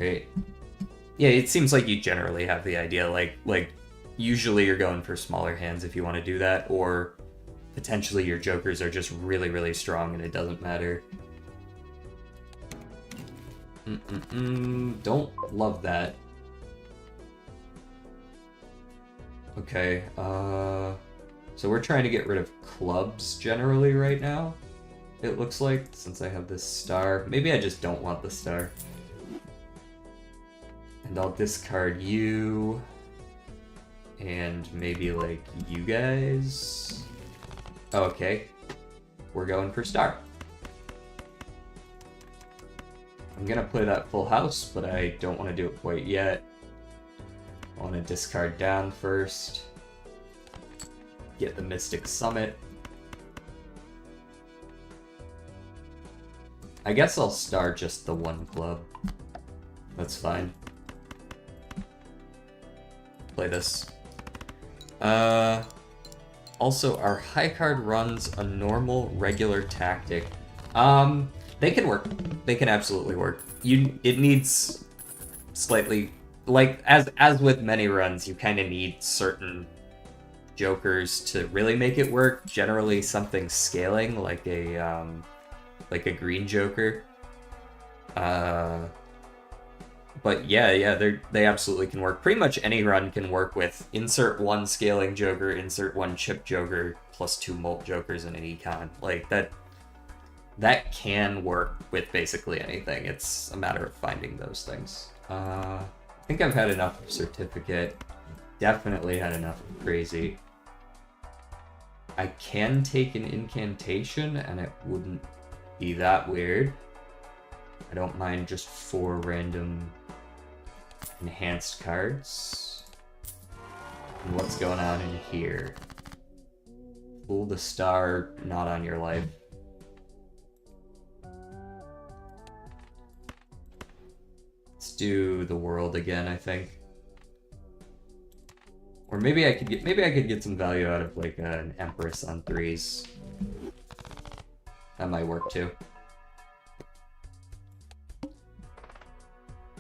Right? Yeah, it seems like you generally have the idea, like usually you're going for smaller hands if you want to do that, or potentially your jokers are just really, really strong and it doesn't matter. Don't love that. So we're trying to get rid of clubs generally right now, it looks like, since I have this star. Maybe I just don't want the star. And I'll discard you. And maybe, like, you guys? Okay. We're going for star. I'm gonna play that full house, but I don't want to do it quite yet. I want to discard down first. Get the Mystic Summit. I guess I'll star just the one club. That's fine. Play this. Also, our high card runs a normal, regular tactic. They can work. They can absolutely work. It needs slightly, like, as with many runs, you kind of need certain jokers to really make it work. Generally, something scaling, like a green joker. But yeah, they absolutely can work. Pretty much any run can work with insert one scaling joker, insert one chip joker, plus 2 molt jokers in an econ. Like, that can work with basically anything. It's a matter of finding those things. I think I've had enough of Certificate. Definitely had enough of Crazy. I can take an Incantation, and it wouldn't be that weird. I don't mind just 4 random enhanced cards. And what's going on in here? Pull the star, not on your life. Let's do the world again, I think. Or maybe I could get some value out of like an Empress on 3s. That might work too.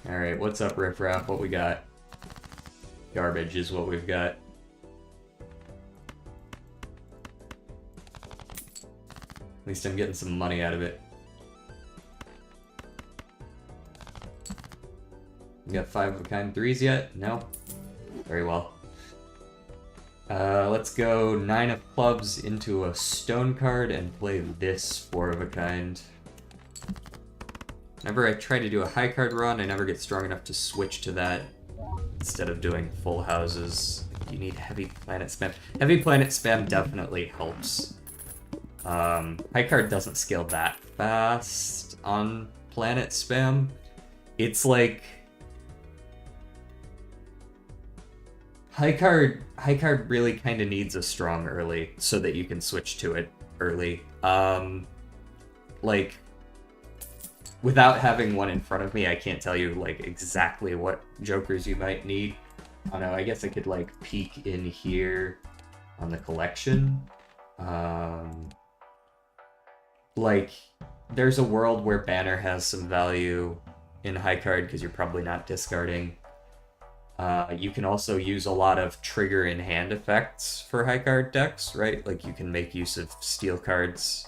Alright, what's up, Riff Raff? What we got? Garbage is what we've got. At least I'm getting some money out of it. You got 5 of a kind 3s yet? No? Very well. Let's go 9 of clubs into a stone card and play this 4 of a kind. Whenever I try to do a high card run, I never get strong enough to switch to that instead of doing full houses. You need heavy planet spam. Heavy planet spam definitely helps. High card doesn't scale that fast on planet spam. It's like high card really kind of needs a strong early so that you can switch to it early. Like, without having one in front of me, I can't tell you like exactly what jokers you might need. I don't know, I guess I could like peek in here on the collection. Like, there's a world where Banner has some value in high card because you're probably not discarding. You can also use a lot of trigger in hand effects for high card decks, right? Like, you can make use of steel cards.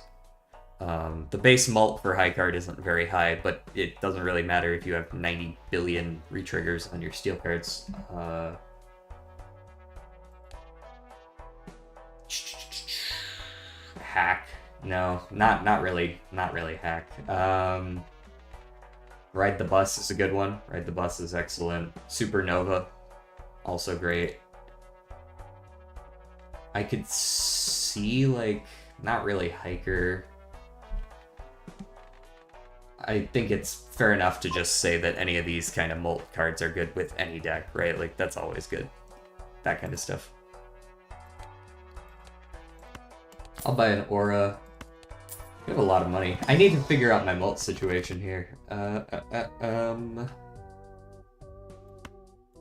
The base mult for high card isn't very high, but it doesn't really matter if you have 90 billion retriggers on your steel cards. Hack. No, not really hack. Ride the Bus is a good one. Ride the Bus is excellent. Supernova, also great. I could see, like, not really Hiker. I think it's fair enough to just say that any of these kind of molt cards are good with any deck, right? Like, that's always good. That kind of stuff. I'll buy an Aura. I have a lot of money. I need to figure out my mult situation here.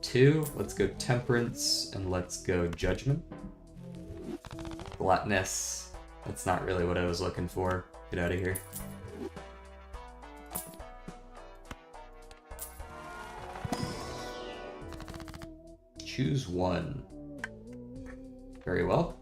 2. Let's go Temperance, and let's go Judgment. Gluttonous. That's not really what I was looking for. Get out of here. Choose 1. Very well.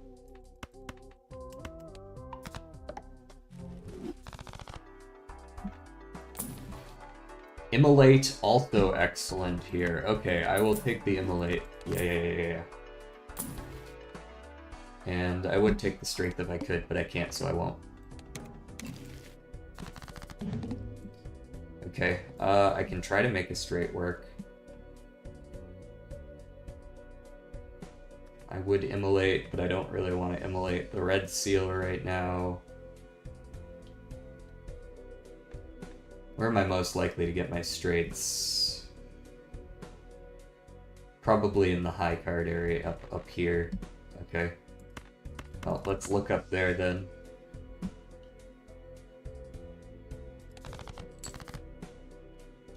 Immolate, also excellent here. Okay, I will take the Immolate. Yeah. And I would take the strength if I could, but I can't, so I won't. Okay, I can try to make a straight work. I would immolate, but I don't really want to immolate the red seal right now. Where am I most likely to get my straights? Probably in the high card area, up here. Okay. Well, let's look up there then.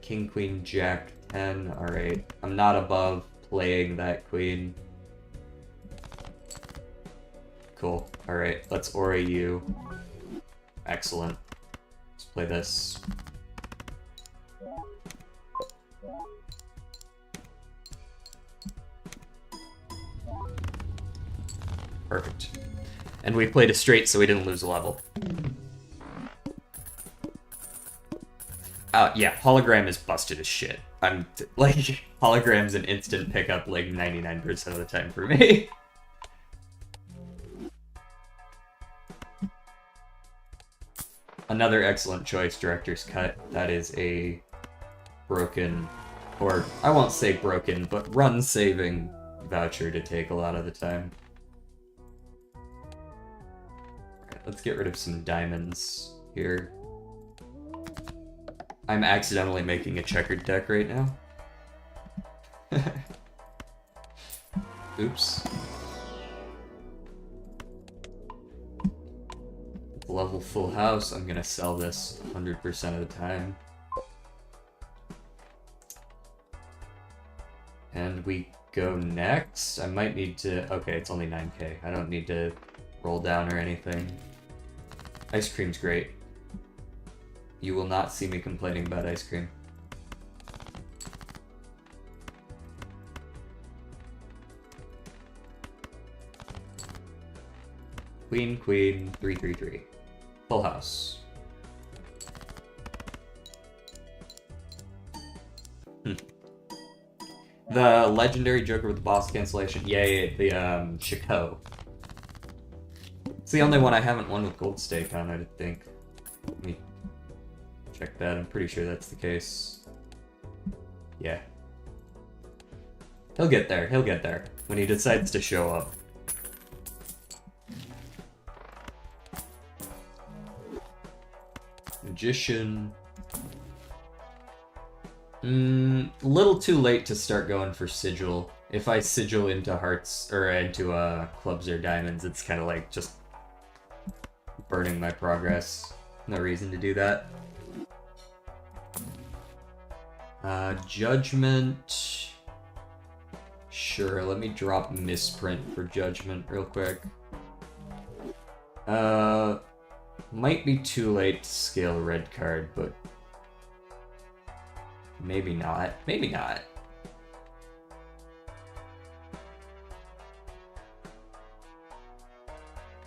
King, queen, jack, 10. Alright. I'm not above playing that queen. Cool. Alright, let's aura you. Excellent. Let's play this. Perfect. And we played a straight, so we didn't lose a level. Yeah, hologram is busted as shit. Like, hologram's an instant pickup like 99% of the time for me. Another excellent choice, Director's Cut. That is a broken, or I won't say broken, but run-saving voucher to take a lot of the time. Alright, let's get rid of some diamonds here. I'm accidentally making a checkered deck right now. Oops. Level full house, I'm gonna sell this 100% of the time. And we go next. I might need to... Okay, it's only 9k. I don't need to roll down or anything. Ice cream's great. You will not see me complaining about ice cream. Queen, queen, 3-3-3. Full house. The legendary Joker with the boss cancellation. Yeah, the Chico. It's the only one I haven't won with Gold Stake on, I think. Let me check that. I'm pretty sure that's the case. Yeah. He'll get there. He'll get there. When he decides to show up. Magician. Little too late to start going for sigil. If I sigil into hearts, or into clubs or diamonds, it's kind of like just burning my progress. No reason to do that. Judgment. Sure, let me drop misprint for judgment real quick. Might be too late to scale red card, but maybe not. Maybe not.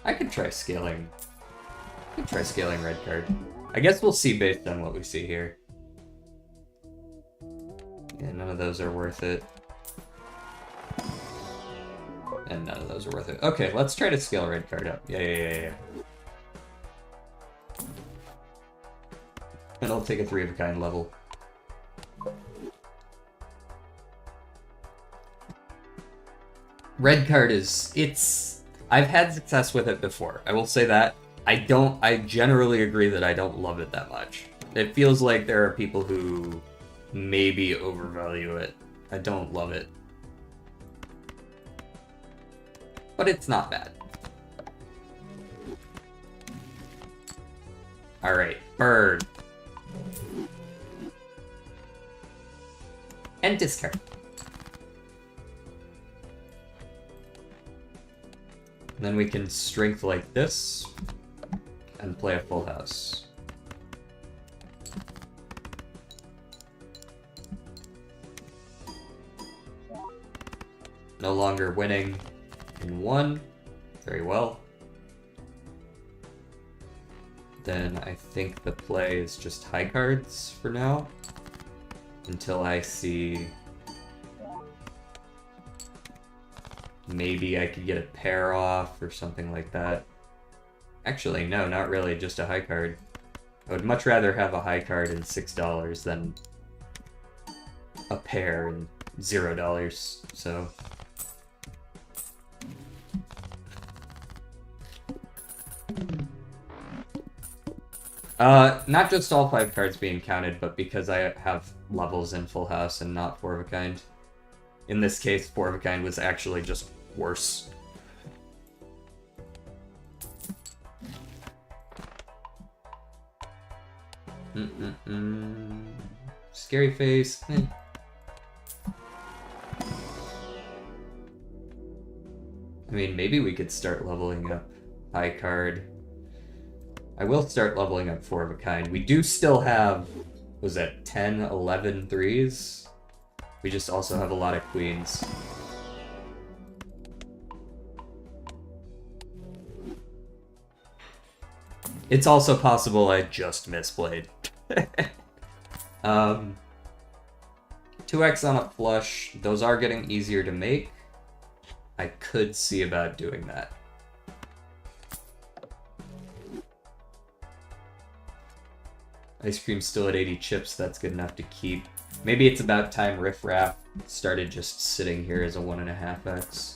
I could try scaling. I could try scaling red card. I guess we'll see based on what we see here. Yeah, none of those are worth it. And none of those are worth it. Okay, let's try to scale red card up. Yeah. And I'll take a 3 of a kind level. Red card is, I've had success with it before. I will say that. I generally agree that I don't love it that much. It feels like there are people who maybe overvalue it. I don't love it. But it's not bad. Alright, bird. And discard. And then we can strength like this and play a full house. No longer winning in 1. Very well. Then I think the play is just high cards for now. Until I see maybe I could get a pair off or something like that. Actually, no, not really, just a high card. I would much rather have a high card and $6 than a pair and $0, so... Not just all 5 cards being counted, but because I have levels in Full House and not 4 of a kind. In this case, 4 of a kind was actually just worse. Scary face. I mean, maybe we could start leveling up high card. I will start leveling up 4 of a kind. We do still have, was that 10, 11 threes? We just also have a lot of queens. It's also possible I just misplayed. 2x on a flush, those are getting easier to make. I could see about doing that. Ice cream's still at 80 chips, that's good enough to keep. Maybe it's about time Riff Raff started just sitting here as a 1.5x.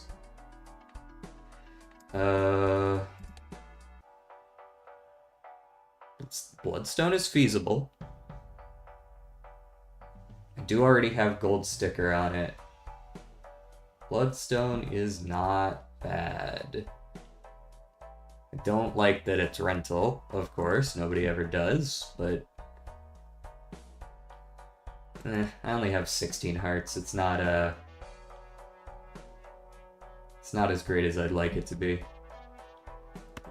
Bloodstone is feasible. I do already have gold sticker on it. Bloodstone is not bad. I don't like that it's rental, of course. Nobody ever does, but... I only have 16 hearts. It's not as great as I'd like it to be.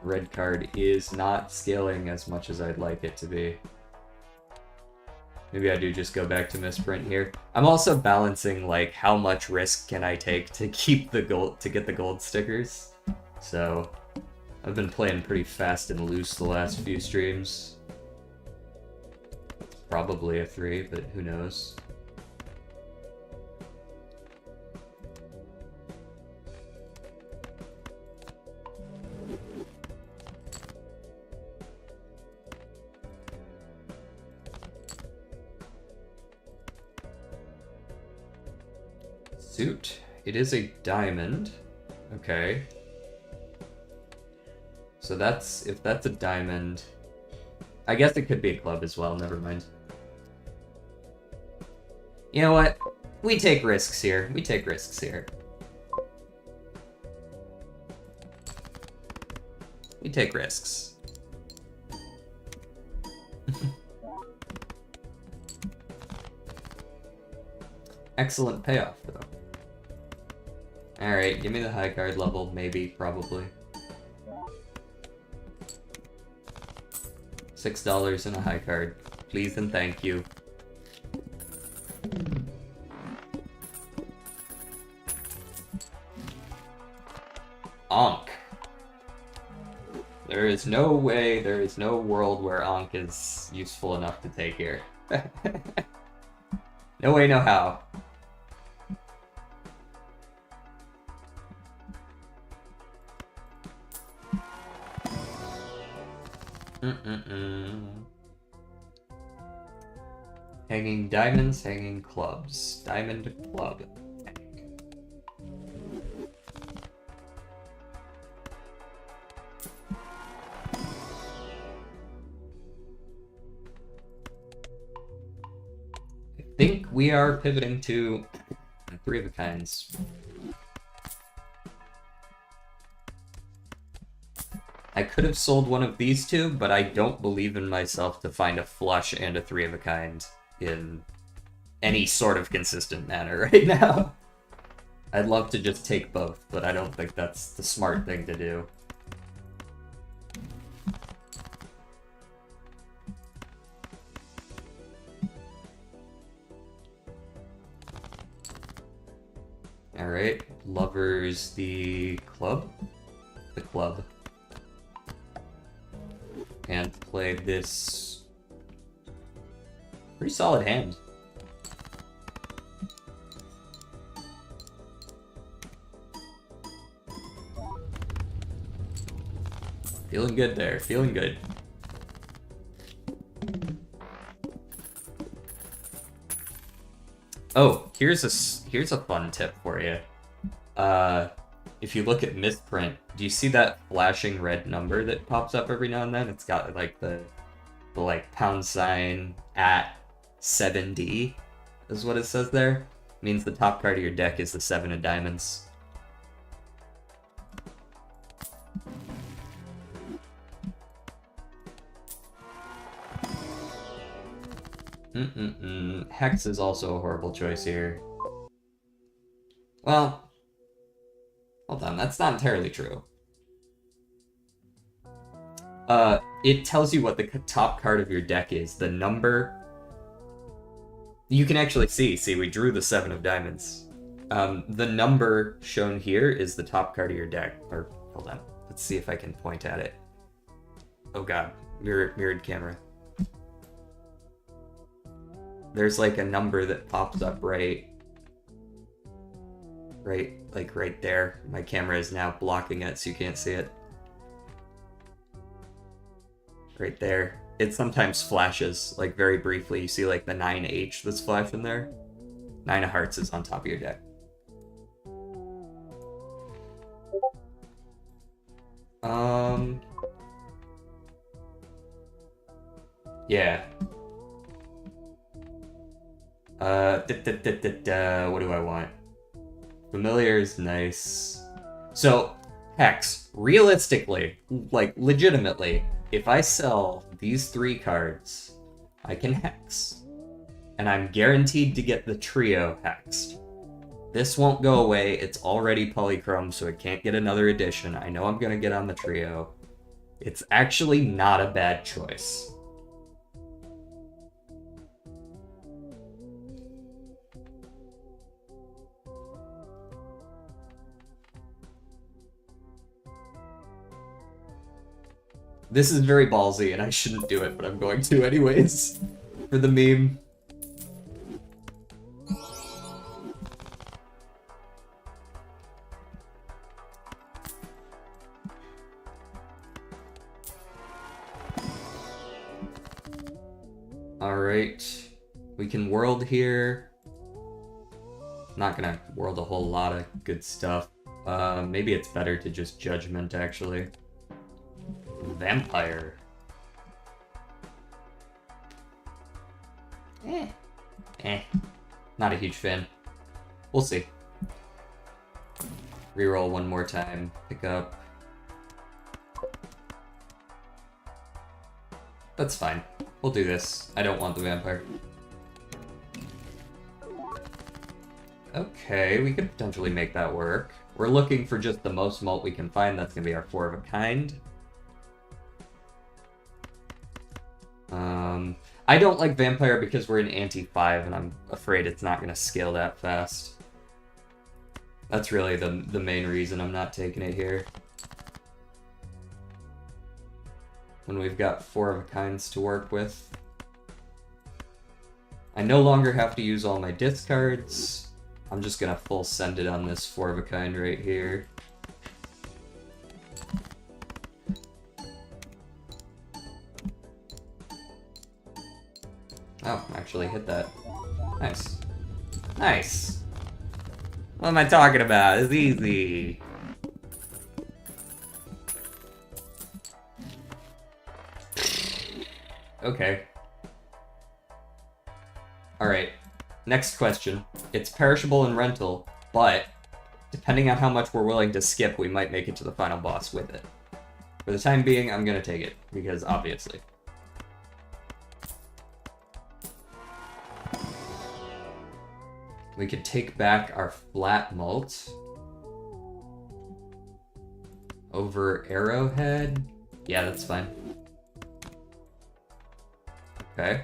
Red card is not scaling as much as I'd like it to be. Maybe I do just go back to misprint here. I'm also balancing, like, how much risk can I take to keep the gold, to get the gold stickers. So, I've been playing pretty fast and loose the last few streams. Probably a 3, but who knows. Suit. It is a diamond. Okay. So that's, if that's a diamond, I guess it could be a club as well, never mind. You know what? We take risks here. We take risks here. We take risks. Excellent payoff, though. Alright, give me the high card level, maybe, probably. $6 and a high card. Please and thank you. Ankh. There is no way, there is no world where Ankh is useful enough to take here. No way, no how. Hanging diamonds, hanging clubs. Diamond club. I think we are pivoting to 3 of a kinds. I could have sold one of these two, but I don't believe in myself to find a flush and a 3 of a kind in any sort of consistent manner right now. I'd love to just take both, but I don't think that's the smart thing to do. Alright, lovers the club? The club. And play this pretty solid hand. Feeling good there, feeling good. Oh, here's a fun tip for you. If you look at misprint, do you see that flashing red number that pops up every now and then? It's got like the like pound sign at 7D is what it says there. It means the top card of your deck is the 7 of diamonds. Hex is also a horrible choice here. Well, hold on, that's not entirely true. It tells you what the top card of your deck is. The number... You can actually see, we drew the 7 of diamonds. The number shown here is the top card of your deck. Or, hold on, let's see if I can point at it. Oh god, mirrored camera. There's like a number that pops up right there. My camera is now blocking it so you can't see it. Right there. It sometimes flashes, like very briefly. You see like the 9H that's flashing there? 9 of hearts is on top of your deck. Yeah. What do I want? Familiar is nice. So, Hex, realistically, like legitimately, if I sell these 3 cards, I can Hex. And I'm guaranteed to get the trio hexed. This won't go away, it's already polychrome, so it can't get another edition. I know I'm gonna get on the trio. It's actually not a bad choice. This is very ballsy, and I shouldn't do it, but I'm going to anyways. For the meme. Alright. We can world here. Not gonna world a whole lot of good stuff. Maybe it's better to just judgment, actually. Vampire. Not a huge fan. We'll see. Reroll one more time. Pick up. That's fine. We'll do this. I don't want the vampire. Okay, we could potentially make that work. We're looking for just the most mult we can find. That's gonna be our 4 of a kind. I don't like Vampire because we're in anti-5, and I'm afraid it's not going to scale that fast. That's really the main reason I'm not taking it here. When we've got 4 of a kinds to work with. I no longer have to use all my discards. I'm just going to full send it on this 4 of a kind right here. Oh, actually hit that. Nice. Nice! What am I talking about? It's easy. Okay. Alright. Next question. It's perishable and rental, but depending on how much we're willing to skip, we might make it to the final boss with it. For the time being, I'm gonna take it, because obviously. We could take back our flat mult over Arrowhead. Yeah, that's fine. Okay.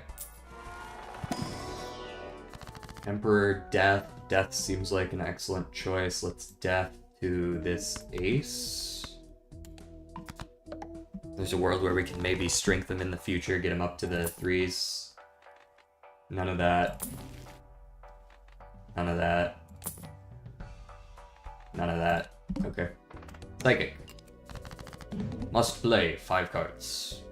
Emperor Death. Death seems like an excellent choice. Let's Death to this ace. There's a world where we can maybe strengthen him in the future, get him up to the 3s. None of that. None of that. None of that. Okay. Psychic. Must play 5 cards.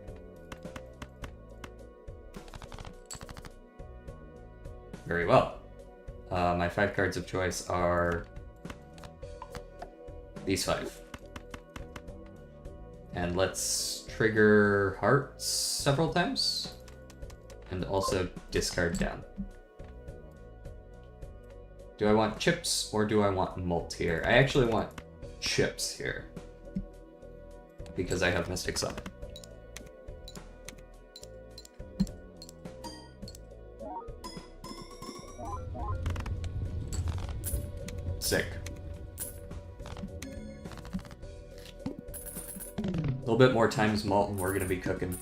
Very well. My 5 cards of choice are these 5. And let's trigger hearts several times. And also discard down. Do I want chips or do I want mult here? I actually want chips here. Because I have Mystic Summon. Sick. A little bit more times malt and we're gonna be cooking.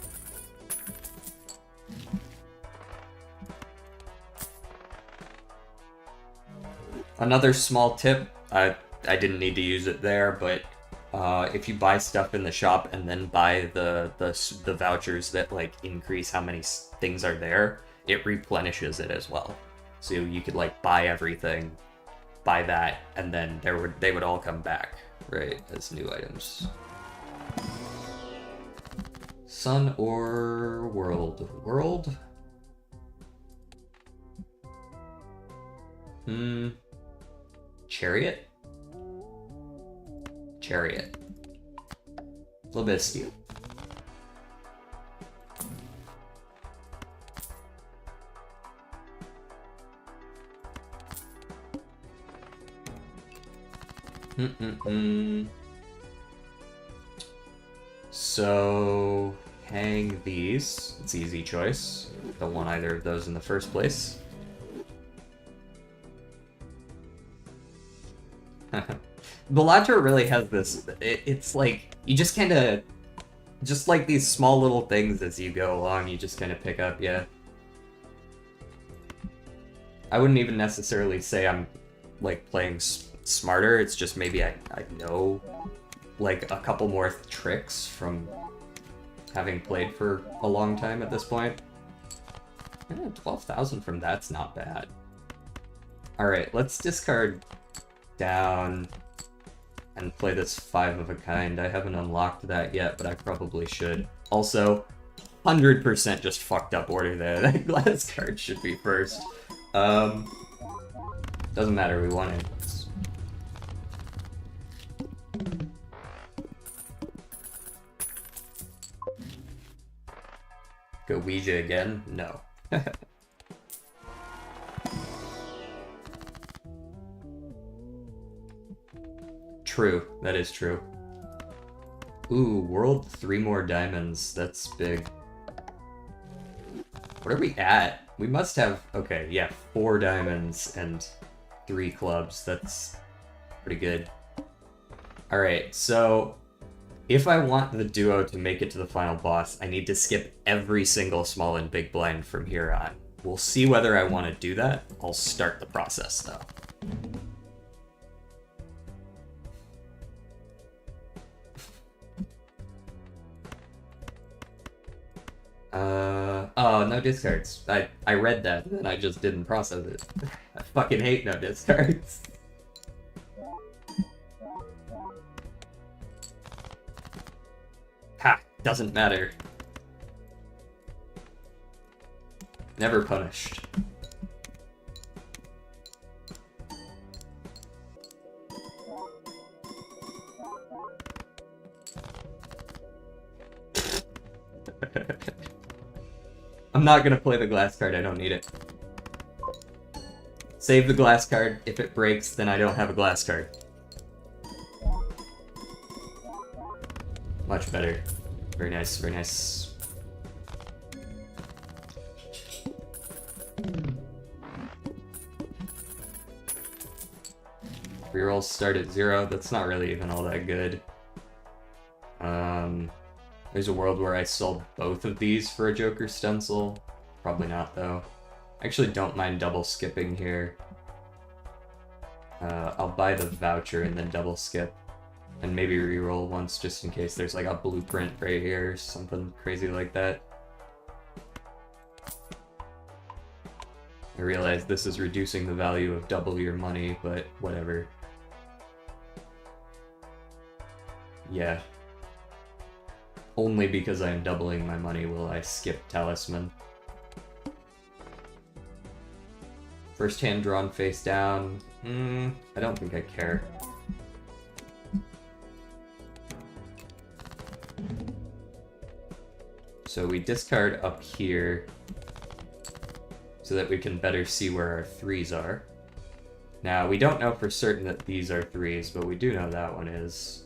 Another small tip, I didn't need to use it there, but if you buy stuff in the shop and then buy the vouchers that like increase how many things are there, it replenishes it as well. So you could like buy everything, buy that, and then they would all come back, right, as new items. Sun or world? World? Chariot? Chariot. A little bit of steel. So, hang these. It's easy choice. Don't want either of those in the first place. Balatro really has this, it's like, you just kind of, just like these small little things as you go along, you just kind of pick up, yeah. I wouldn't even necessarily say I'm, like, playing smarter, it's just maybe I know, like, a couple more tricks from having played for a long time at this point. 12,000 from that's not bad. Alright, let's discard down and play this 5 of a kind. I haven't unlocked that yet, but I probably should. Also, 100% just fucked up order there. That glass card should be first. Doesn't matter, we won it. Go Ouija again? No. True, that is true. Ooh, world 3 more diamonds. That's big. What are we at? We must have, okay, yeah, 4 diamonds and 3 clubs. That's pretty good. Alright, so if I want the duo to make it to the final boss, I need to skip every single small and big blind from here on. We'll see whether I want to do that. I'll start the process, though. Oh, no discards. I read that, and I just didn't process it. I fucking hate no discards. Ha! Doesn't matter. Never punished. I'm not gonna play the glass card, I don't need it. Save the glass card. If it breaks, then I don't have a glass card. Much better. Very nice, very nice. Rerolls start at 0. That's not really even all that good. There's a world where I sold both of these for a Joker stencil. Probably not, though. I actually don't mind double skipping here. I'll buy the voucher and then double skip. And maybe reroll once just in case there's like a blueprint right here or something crazy like that. I realize this is reducing the value of double your money, but whatever. Yeah. Only because I am doubling my money will I skip Talisman. First hand drawn face down. I don't think I care. So we discard up here so that we can better see where our 3s are. Now, we don't know for certain that these are 3s, but we do know that one is.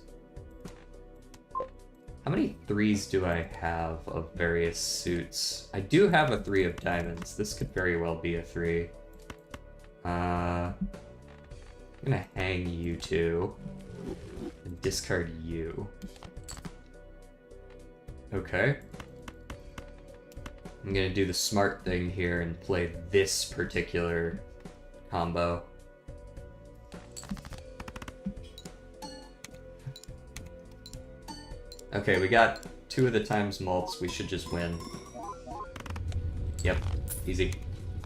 How many 3s do I have of various suits? I do have a 3 of diamonds. This could very well be a 3. I'm gonna hang you two and discard you. Okay. I'm gonna do the smart thing here and play this particular combo. Okay, we got 2 of the times mults. We should just win. Yep, easy.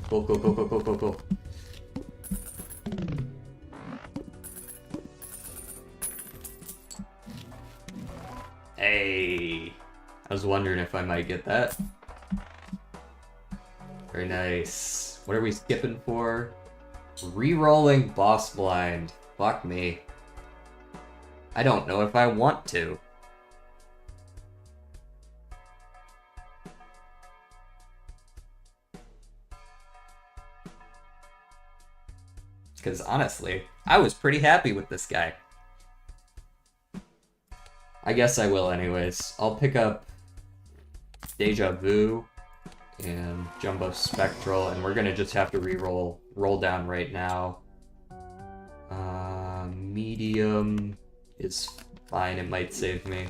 Cool, cool, cool, cool, cool, cool, cool. Hey! I was wondering if I might get that. Very nice. What are we skipping for? Re-rolling boss blind. Fuck me. I don't know if I want to. Because honestly, I was pretty happy with this guy. I guess I will anyways. I'll pick up Deja Vu and Jumbo Spectral, and we're gonna just have to roll down right now. Medium is fine, it might save me.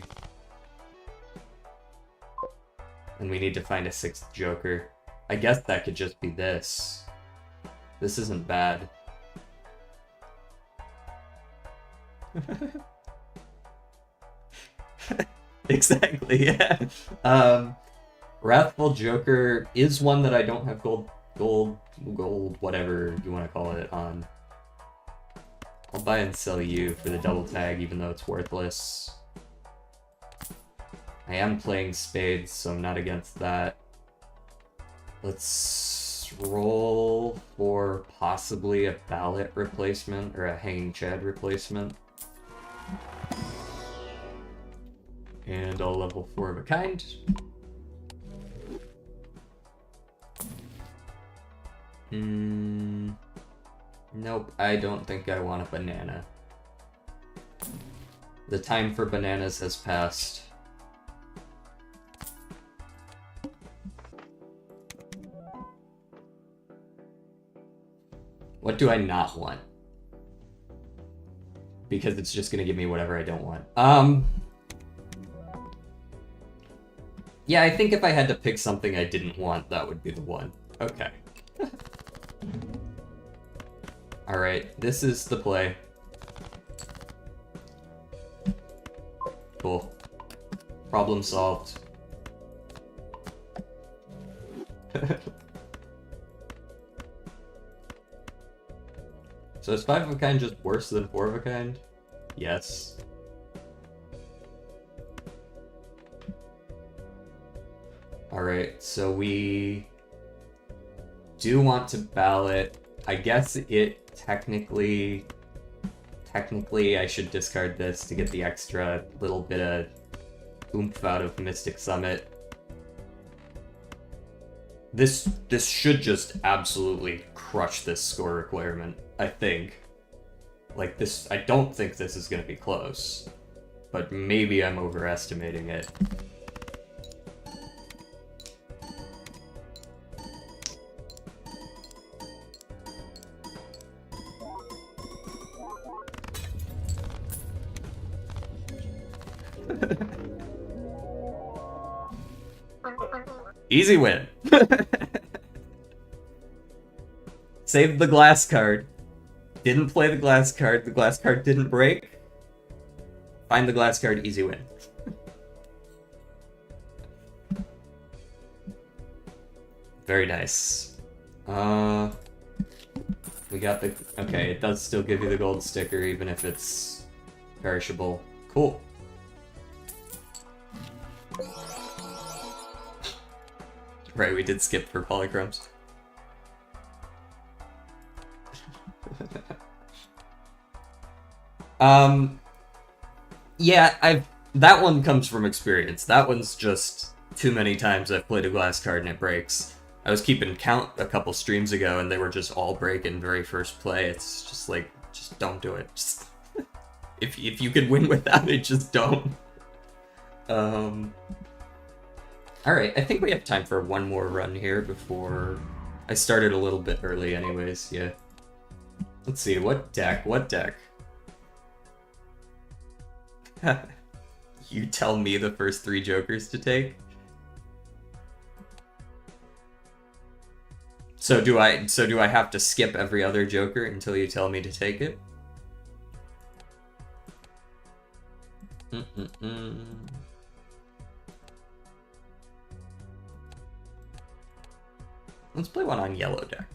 And we need to find a 6th Joker. I guess that could just be this. This isn't bad. Exactly, yeah. Wrathful Joker is one that I don't have gold, whatever you want to call it, on. I'll buy and sell you for the double tag, even though it's worthless. I am playing spades, so I'm not against that. Let's roll for possibly a ballot replacement, or a Hanging Chad replacement. And I'll level 4 of a kind. Nope, I don't think I want a banana. The time for bananas has passed. What do I not want? Because it's just gonna give me whatever I don't want. Yeah, I think if I had to pick something I didn't want, that would be the one. Okay. Alright, this is the play. Cool. Problem solved. So is 5 of a kind just worse than 4 of a kind? Yes. Alright, so we do want to ballot. I guess it technically I should discard this to get the extra little bit of oomph out of Mystic Summit. This should just absolutely crush this score requirement, I think. Like this, I don't think this is gonna be close, but maybe I'm overestimating it. Easy win. Saved the glass card. Didn't play the glass card. The glass card didn't break. Find the glass card. Easy win. Very nice. We got the... Okay, it does still give you the gold sticker even if it's perishable. Cool. Right, we did skip for polychromes. Yeah, that one comes from experience. That one's just too many times I've played a glass card and it breaks. I was keeping count a couple streams ago and they were just all breaking very first play. It's just like, just don't do it. Just, if you can win without it, just don't. Alright, I think we have time for one more run here before... I started a little bit early anyways, yeah. Let's see, what deck? You tell me the first 3 jokers to take? So do I have to skip every other joker until you tell me to take it? Let's play one on yellow deck.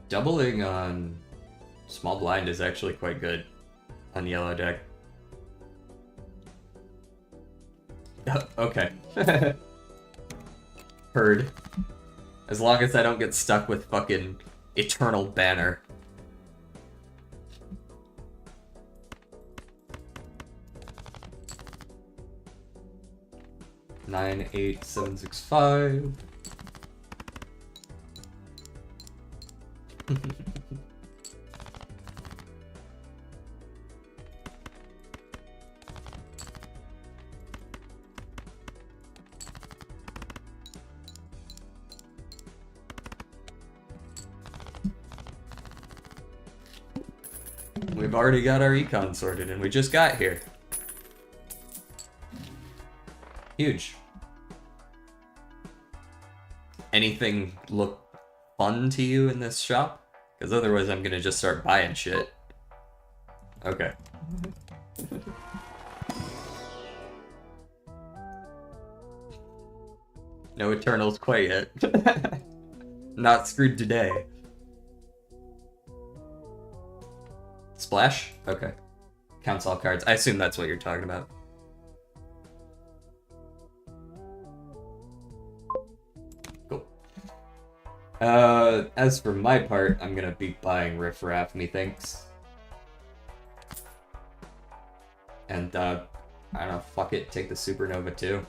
Doubling on small blind is actually quite good on yellow deck. Okay. Heard. As long as I don't get stuck with fucking Eternal Banner. Nine, 8, 7, 6, 5. We've already got our econ sorted and we just got here. Huge. Anything look fun to you in this shop? Because otherwise I'm gonna just start buying shit. Okay. No Eternals quite yet. Not screwed today. Splash? Okay. Counts all cards. I assume that's what you're talking about. Cool. As for my part, I'm gonna be buying Riff Raff, methinks. And, I don't know, fuck it, take the Supernova too.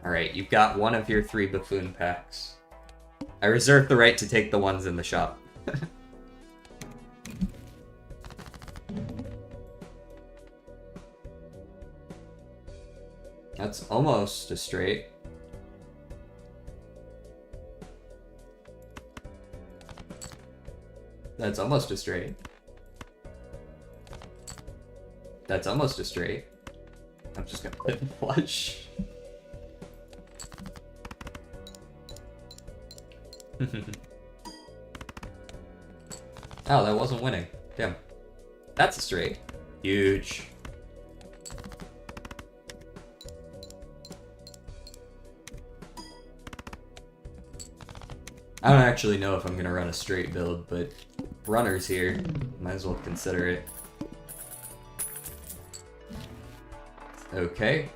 Alright, you've got one of your 3 Buffoon packs. I reserve the right to take the ones in the shop. That's almost a straight. That's almost a straight. That's almost a straight. I'm just gonna play the flush. Oh, that wasn't winning. Damn. That's a straight. Huge. I don't actually know if I'm gonna run a straight build, but runner's here. Might as well consider it. Okay.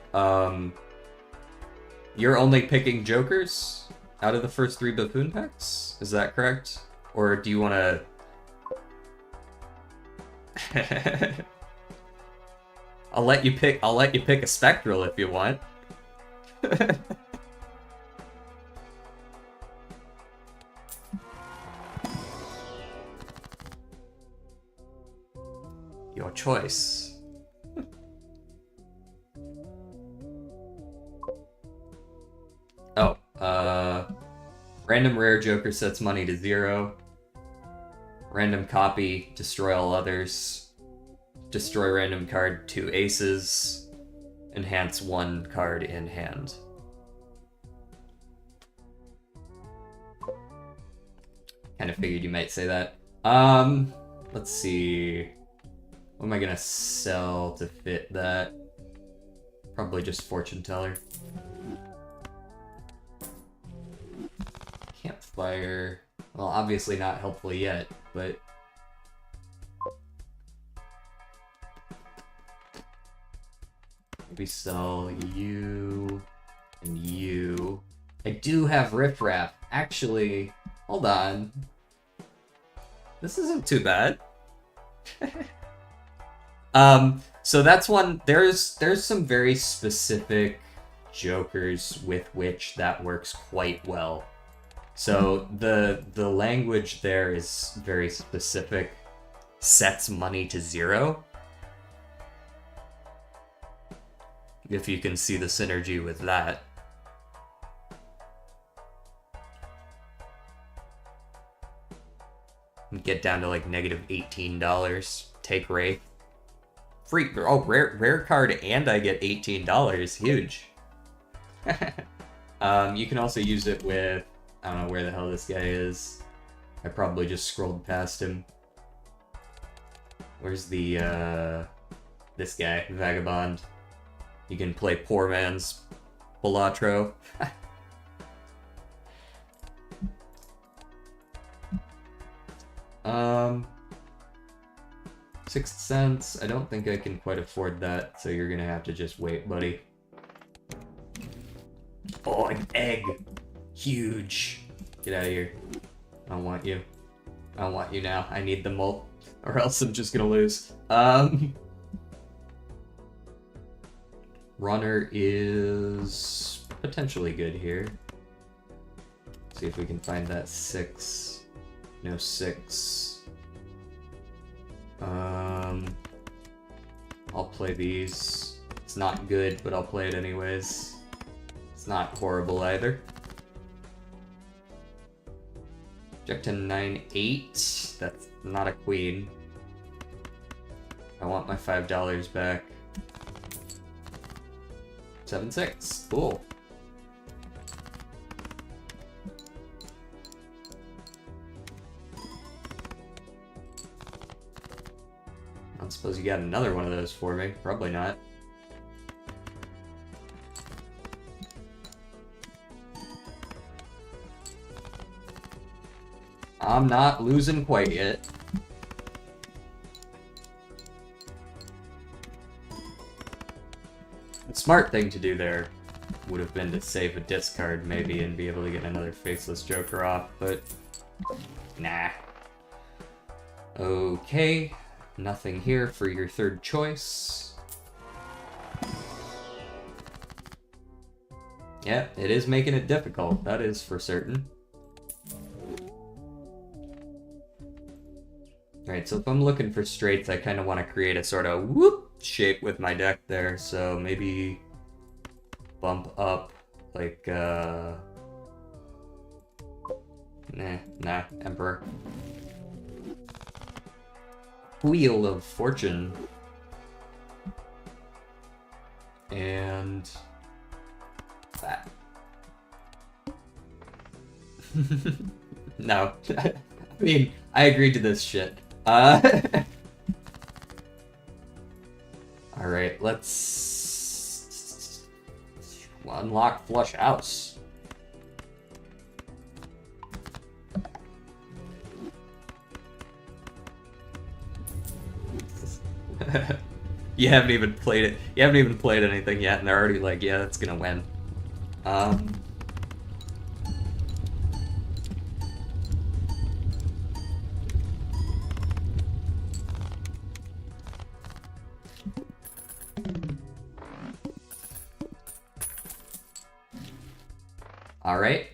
You're only picking jokers out of the first 3 Buffoon packs? Is that correct? Or do you want to... I'll let you pick a Spectral if you want. Your choice. Oh, random rare joker sets money to 0. Random copy, destroy all others. Destroy random card, 2 aces. Enhance 1 card in hand. Kind of figured you might say that. Let's see. What am I gonna sell to fit that? Probably just Fortune Teller. Campfire. Well, obviously not helpful yet, but... Maybe sell you and you. I do have riffraff. Actually, hold on. This isn't too bad. So that's one. There's some very specific jokers with which that works quite well. So the language there is very specific. Sets money to 0. If you can see the synergy with that. Get down to like negative $18. Take Wraith. Free. Oh, rare card, and I get $18. Huge. You can also use it with, I don't know where the hell this guy is. I probably just scrolled past him. Where's the this guy, Vagabond? You can play poor man's Balatro. $0.06. I don't think I can quite afford that, so you're gonna have to just wait, buddy. Oh, an egg! Huge! Get out of here. I don't want you. I don't want you now. I need the mult, or else I'm just gonna lose. Runner is potentially good here. See if we can find that 6. No 6. I'll play these. It's not good, but I'll play it anyways. It's not horrible either. Jack 10, 9, 8. That's not a queen. I want my $5 back. 7, 6. Cool. I don't suppose you got another one of those for me. Probably not. I'm not losing quite yet. The smart thing to do there would have been to save a discard maybe and be able to get another Faceless Joker off, but nah. Okay, nothing here for your third choice. Yeah, it is making it difficult, that is for certain. Alright, so if I'm looking for straights, I kind of want to create a sort of whoop shape with my deck there, so maybe bump up like, nah, Emperor. Wheel of Fortune. And that. No. I mean, I agreed to this shit. Alright, let's unlock Flush House. You haven't even played it. You haven't even played anything yet, and they're already like, yeah, that's gonna win. Alright.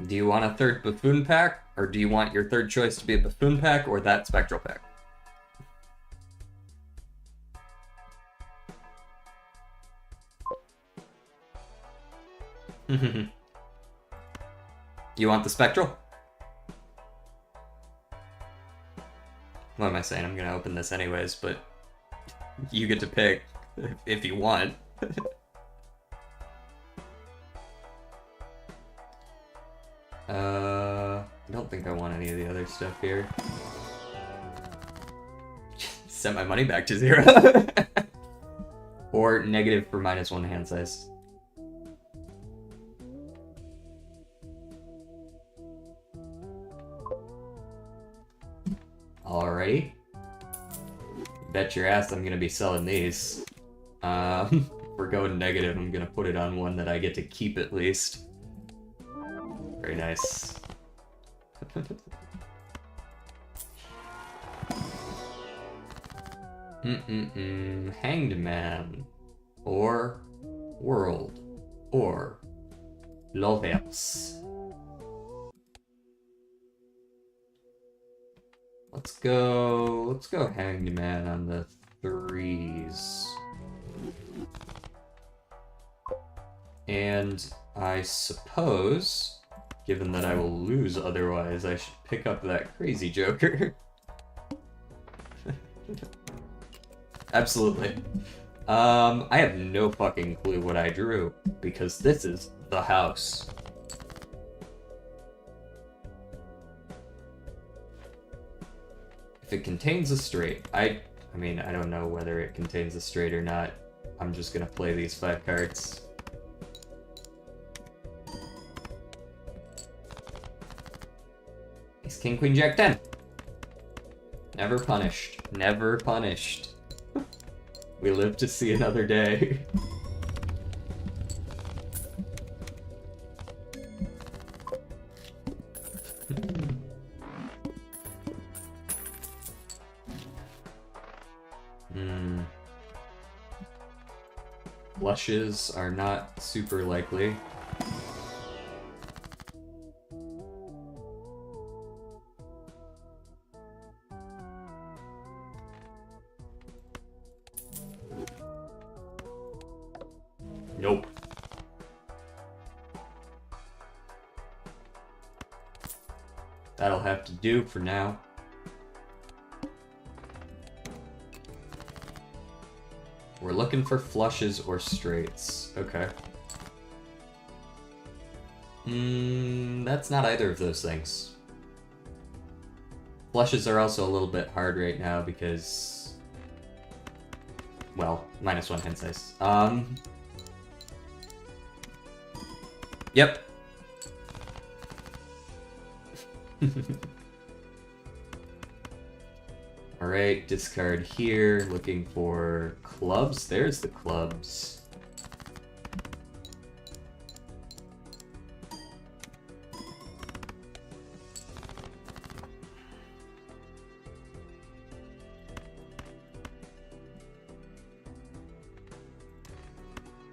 Do you want a third Buffoon pack, or do you want your third choice to be a Buffoon pack or that Spectral pack? You want the Spectral? What am I saying? I'm gonna open this anyways, but you get to pick if you want. I don't think I want any of the other stuff here. Send my money back to 0. Or negative for -1 hand size. Alrighty. Bet your ass I'm gonna be selling these. For we're going negative, I'm gonna put it on one that I get to keep at least. Very nice. Hanged Man. Or World. Or Lovers. Let's go Hanged Man on the 3s. And I suppose, given that I will lose otherwise, I should pick up that crazy joker. Absolutely. I have no fucking clue what I drew, because this is the house. If it contains a straight, I mean, I don't know whether it contains a straight or not. I'm just gonna play these 5 cards. Ace, King, Queen, Jack, 10. Never punished. Never punished. We live to see another day. Flushes are not super likely. Nope. That'll have to do for now. We're looking for flushes or straights. Okay. That's not either of those things. Flushes are also a little bit hard right now because... well, -1 hand size. Yep. Alright, discard here, looking for clubs. There's the clubs.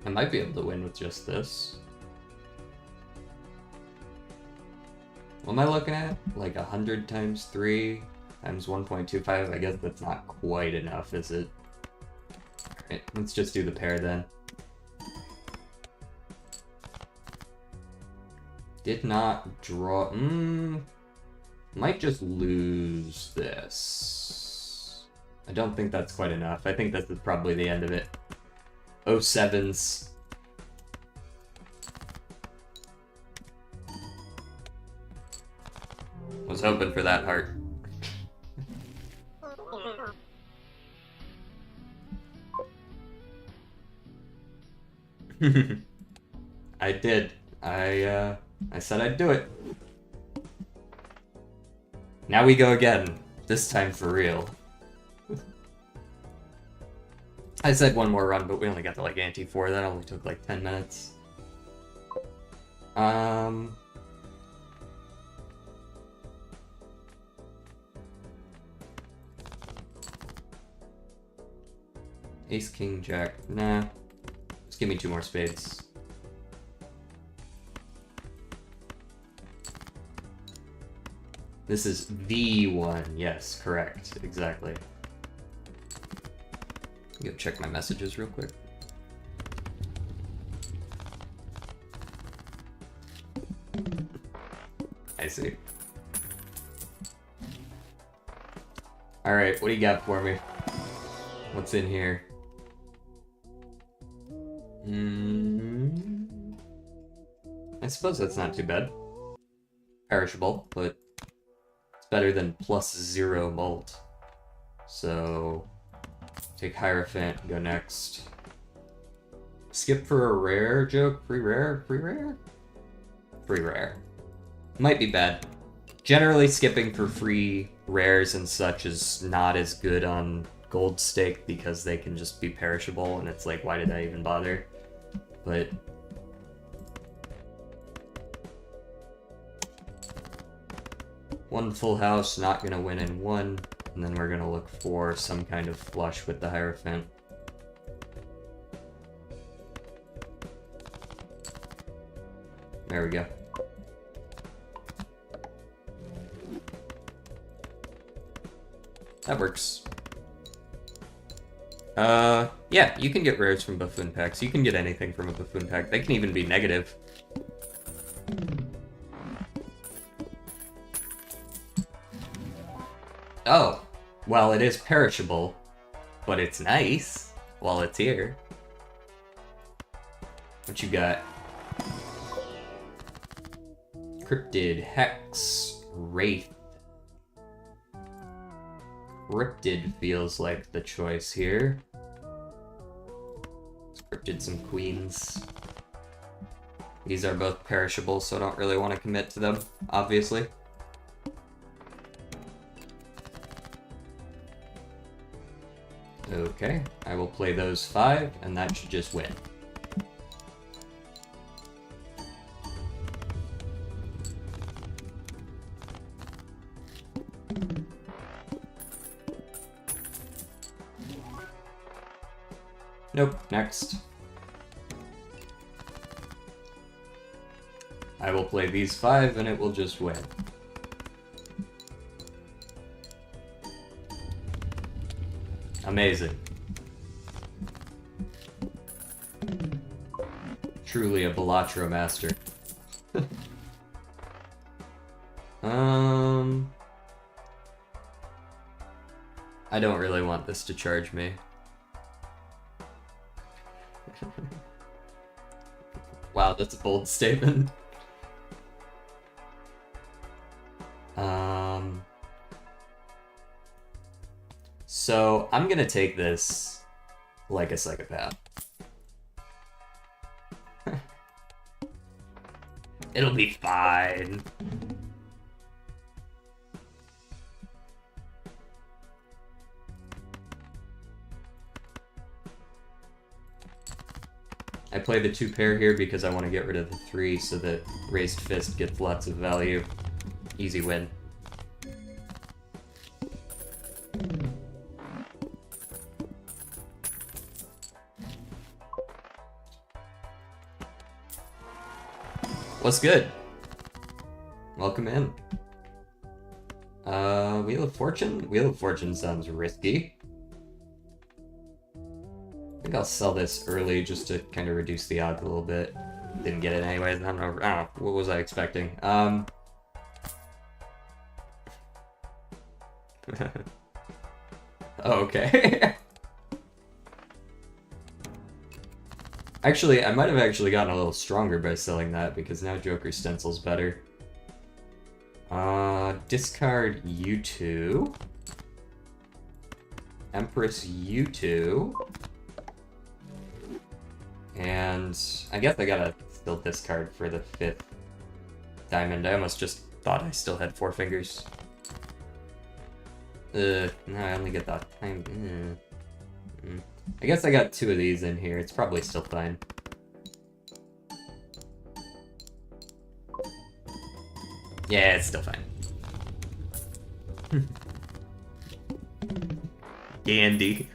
I might be able to win with just this. What am I looking at? Like 100 times 3 times 1.25? I guess that's not quite enough, is it? Alright, let's just do the pair then. Did not draw... might just lose this. I don't think that's quite enough. I think this is probably the end of it. 07s. Was hoping for that heart. I did. I said I'd do it. Now we go again. This time for real. I said one more run, but we only got to like ante 4. That only took like 10 minutes. Ace, King, Jack. Nah. Just give me 2 more spades. This is the one. Yes, correct. Exactly. Go check my messages real quick. I see. Alright, what do you got for me? What's in here? I suppose that's not too bad. Perishable, but it's better than +0 mult. So, take Hierophant, go next. Skip for a rare joke? Free rare? Free rare? Free rare. Might be bad. Generally, skipping for free rares and such is not as good on gold stake because they can just be perishable, and it's like, why did I even bother? But one full house, not gonna win in one, and then we're gonna look for some kind of flush with the Hierophant. There we go. That works. Yeah, you can get rares from Buffoon packs. You can get anything from a Buffoon pack. They can even be negative. Oh, well, it is perishable, but it's nice while it's here. What you got? Cryptid, Hex, Wraith. Cryptid feels like the choice here. Cryptid some queens. These are both perishable, so I don't really want to commit to them, obviously. Okay, I will play those 5, and that should just win. Nope, next. I will play these 5 and it will just win. Amazing. Truly a Balatro master. I don't really want this to charge me. Wow, that's a bold statement. So I'm gonna take this like a psychopath. It'll be fine. I play the 2 pair here because I want to get rid of the 3 so that Raised Fist gets lots of value. Easy win. What's good? Welcome in. Wheel of Fortune? Wheel of Fortune sounds risky. I think I'll sell this early just to kind of reduce the odds a little bit. Didn't get it anyways. I don't know. What was I expecting? Okay. Actually, I might have actually gotten a little stronger by selling that because now Joker Stencil's better. Discard U2. Empress U2. And I guess I gotta still discard for the 5th diamond. I almost just thought I still had 4 fingers. No, I only get that time. I guess I got 2 of these in here. It's probably still fine. Yeah, it's still fine. Gandhi.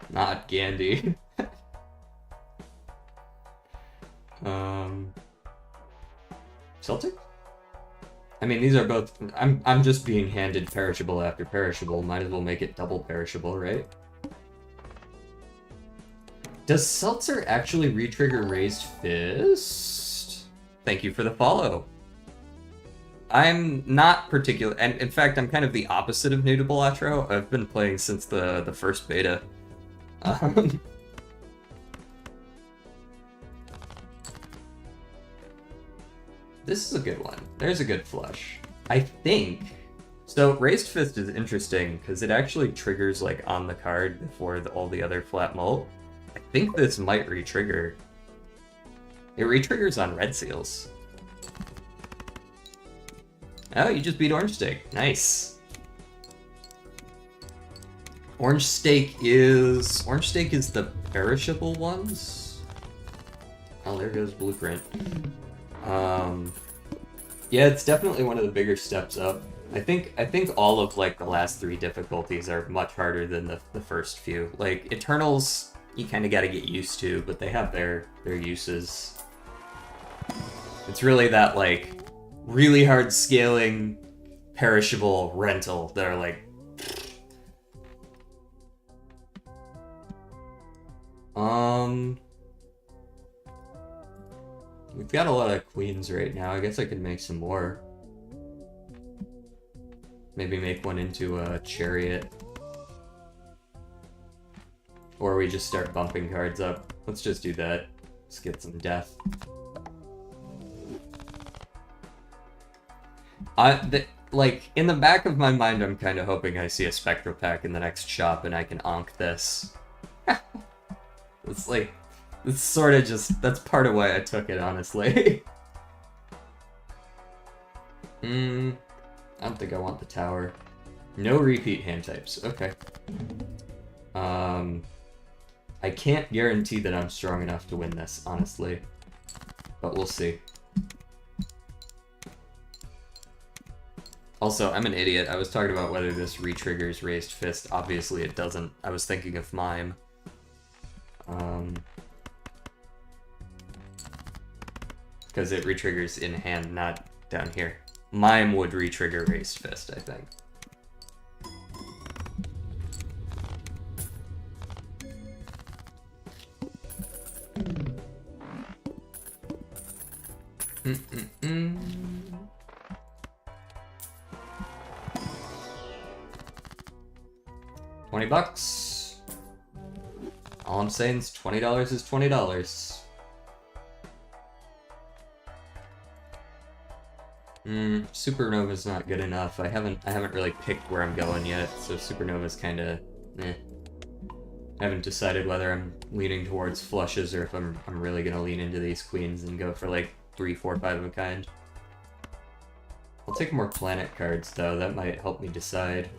Not Gandhi. Celtic? I mean, these are both... I'm just being handed perishable after perishable. Might as well make it double perishable, right? Does Seltzer actually re-trigger Raised Fist? Thank you for the follow. I'm not particular... And in fact, I'm kind of the opposite of new to Balatro. I've been playing since the first beta. This is a good one. There's a good flush. I think... So, Raised Fist is interesting, because it actually triggers, like, on the card before all the other flat mult. I think this might re-trigger. It re-triggers on red seals. Oh, you just beat Orange Stick. Nice. Orange steak is the perishable ones. Oh, there goes blueprint. Yeah, it's definitely one of the bigger steps up. I think all of like the last 3 difficulties are much harder than the first few. Like Eternals, you kind of got to get used to, but they have their uses. It's really that like really hard scaling perishable rental that are like. We've got a lot of queens right now. I guess I could make some more. Maybe make one into a chariot. Or we just start bumping cards up. Let's just do that. Let's get some death. Like, in the back of my mind, I'm kind of hoping I see a Spectral Pack in the next shop and I can onk this. It's like, it's sort of just, that's part of why I took it, honestly. I don't think I want the tower. No repeat hand types, okay. I can't guarantee that I'm strong enough to win this, honestly. But we'll see. Also, I'm an idiot. I was talking about whether this re-triggers Raised Fist. Obviously it doesn't. I was thinking of Mime. Because it re-triggers in hand, not down here. Mime would re-trigger Raised Fist, I think. $20. All I'm saying is $20 is $20. Supernova's not good enough. I haven't really picked where I'm going yet, so Supernova's kinda eh. I haven't decided whether I'm leaning towards flushes or if I'm really gonna lean into these queens and go for like 3, 4, 5 of a kind. I'll take more planet cards though, that might help me decide.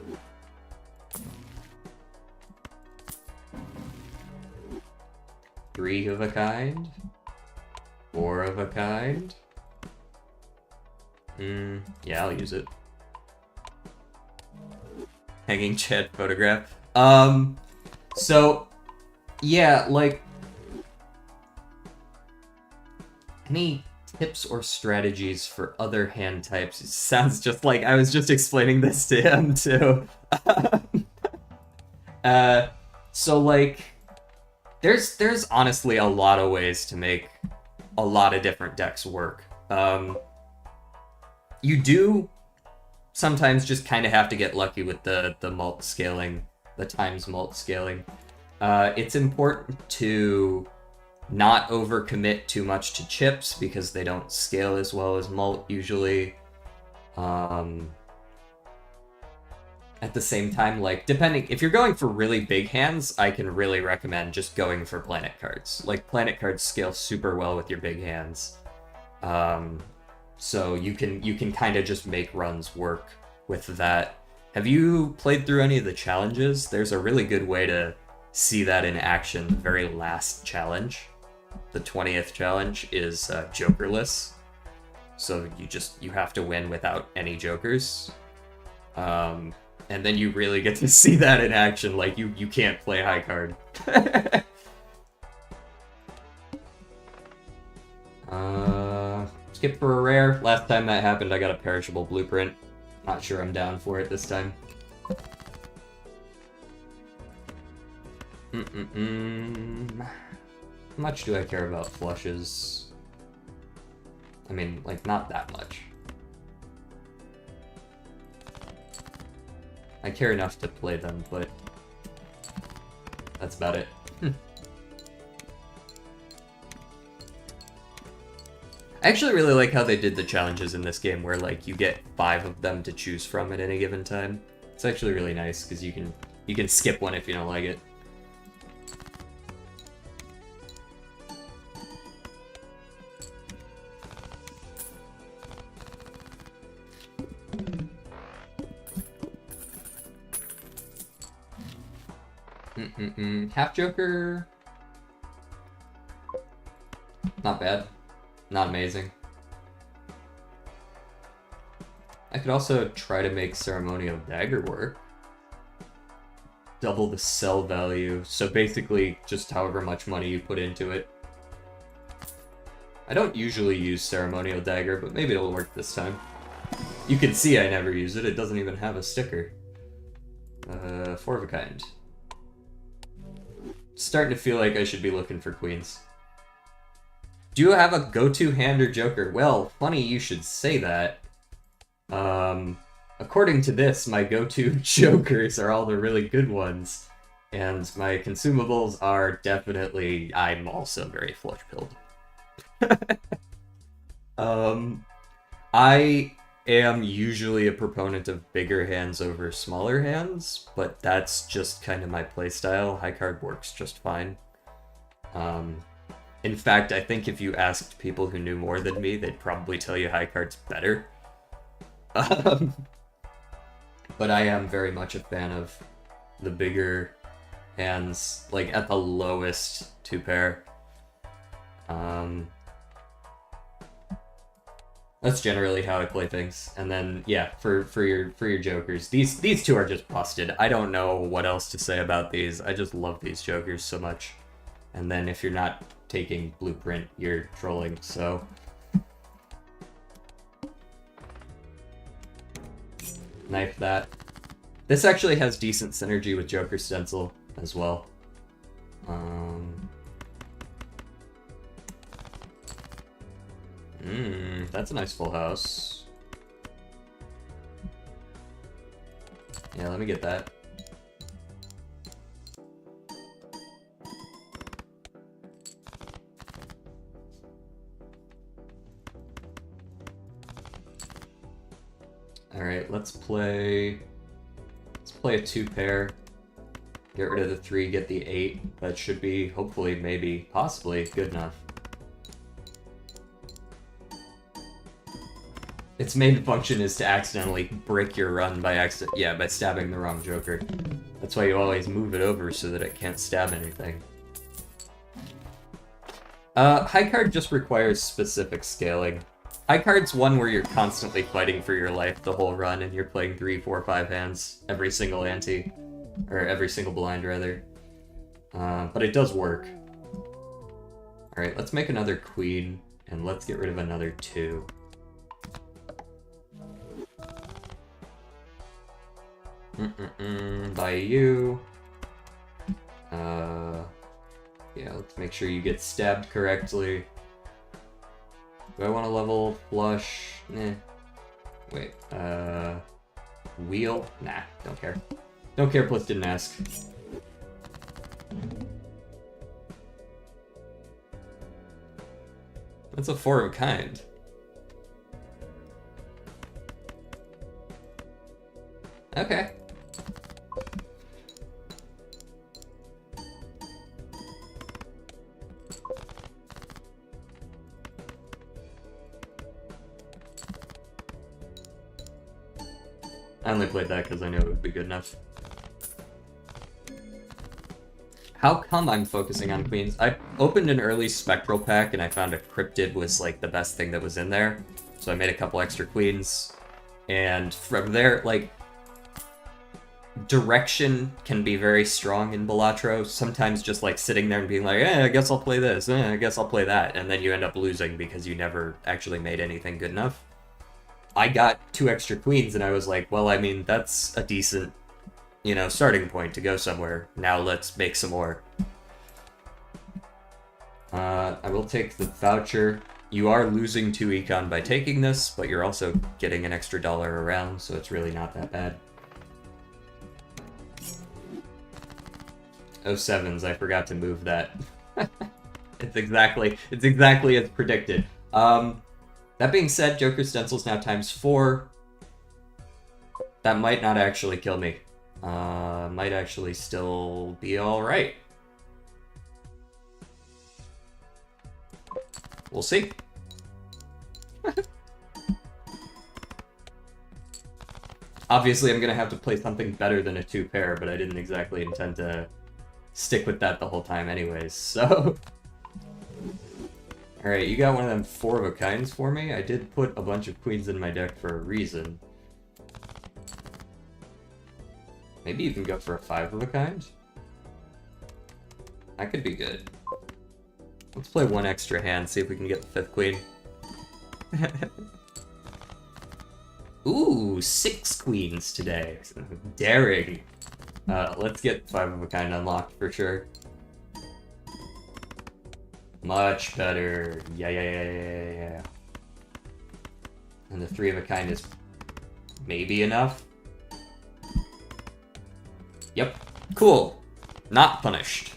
Three of a kind? 4 of a kind? Yeah, I'll use it. Hanging Chad photograph. So, yeah, like, any tips or strategies for other hand types? It sounds just like I was just explaining this to him, too. So, like, there's honestly a lot of ways to make a lot of different decks work. You do sometimes just kind of have to get lucky with the mult scaling, the times mult scaling. It's important to not overcommit too much to chips because they don't scale as well as mult usually. At the same time, like, depending, if you're going for really big hands, I can really recommend just going for planet cards. Like, planet cards scale super well with your big hands. So you can kind of just make runs work with that. Have you played through any of the challenges? There's a really good way to see that in action. The very last challenge, the 20th challenge, is jokerless. So you have to win without any jokers. And then you really get to see that in action, like you can't play high card. Skip for a rare. Last time that happened, I got a perishable blueprint. Not sure I'm down for it this time. How much do I care about flushes? I mean, like, not that much. I care enough to play them, but that's about it. I actually really like how they did the challenges in this game where, like, you get 5 of them to choose from at any given time. It's actually really nice because you can skip one if you don't like it. Half Joker. Not bad. Not amazing. I could also try to make Ceremonial Dagger work. Double the sell value. So basically, just however much money you put into it. I don't usually use Ceremonial Dagger, but maybe it'll work this time. You can see I never use it. It doesn't even have a sticker. 4 of a kind. Starting to feel like I should be looking for queens. Do you have a go-to hand or joker? Well, funny you should say that. According to this, my go-to jokers are all the really good ones. And my consumables are definitely... I'm also very flush-pilled. I am usually a proponent of bigger hands over smaller hands, but that's just kind of my playstyle. High card works just fine. In fact, I think if you asked people who knew more than me, they'd probably tell you high card's better. But I am very much a fan of the bigger hands, like at the lowest 2-pair. That's generally how I play things. And then yeah, for your jokers, these two are just busted. I don't know what else to say about these. I just love these jokers so much. And then if you're not taking blueprint, you're trolling. So knife that. This actually has decent synergy with Joker Stencil as well. That's a nice full house. Yeah, let me get that. Alright, let's play a 2-pair. Get rid of the 3, get the 8. That should be, hopefully, maybe, possibly, good enough. Its main function is to accidentally break your run by by stabbing the wrong joker. That's why you always move it over so that it can't stab anything. High card just requires specific scaling. High card's one where you're constantly fighting for your life the whole run and you're playing 3, 4, 5 hands every single ante. Or every single blind, rather. But it does work. Alright, let's make another queen, and let's get rid of another 2. By you. Yeah, let's make sure you get stabbed correctly. Do I want to level flush? Nah. Wait, wheel? Nah, don't care. Don't care, plus didn't ask. That's a 4 of a kind. Okay. I only played that because I knew it would be good enough. How come I'm focusing on queens? I opened an early spectral pack and I found a cryptid was like the best thing that was in there. So I made a couple extra queens. And from there, like, direction can be very strong in Balatro. Sometimes just like sitting there and being like, I guess I'll play this, I guess I'll play that. And then you end up losing because you never actually made anything good enough. I got 2 extra queens and I was like, well, I mean, that's a decent, you know, starting point to go somewhere. Now let's make some more. I will take the voucher. You are losing 2 econ by taking this, but you're also getting an extra $1 around, so it's really not that bad. 07s, I forgot to move that. It's exactly as predicted. That being said, Joker Stencil's now ×4. That might not actually kill me. Might actually still be alright. We'll see. Obviously, I'm gonna have to play something better than a 2-pair, but I didn't exactly intend to stick with that the whole time anyways, so... Alright, you got one of them 4-of-a-kinds for me? I did put a bunch of queens in my deck for a reason. Maybe you can go for a 5-of-a-kind? That could be good. Let's play one extra hand, see if we can get the 5th queen. Ooh, 6 queens today. Daring. Let's get 5-of-a-kind unlocked for sure. Much better. Yeah. And the 3-of-a-kind is maybe enough. Yep. Cool. Not punished.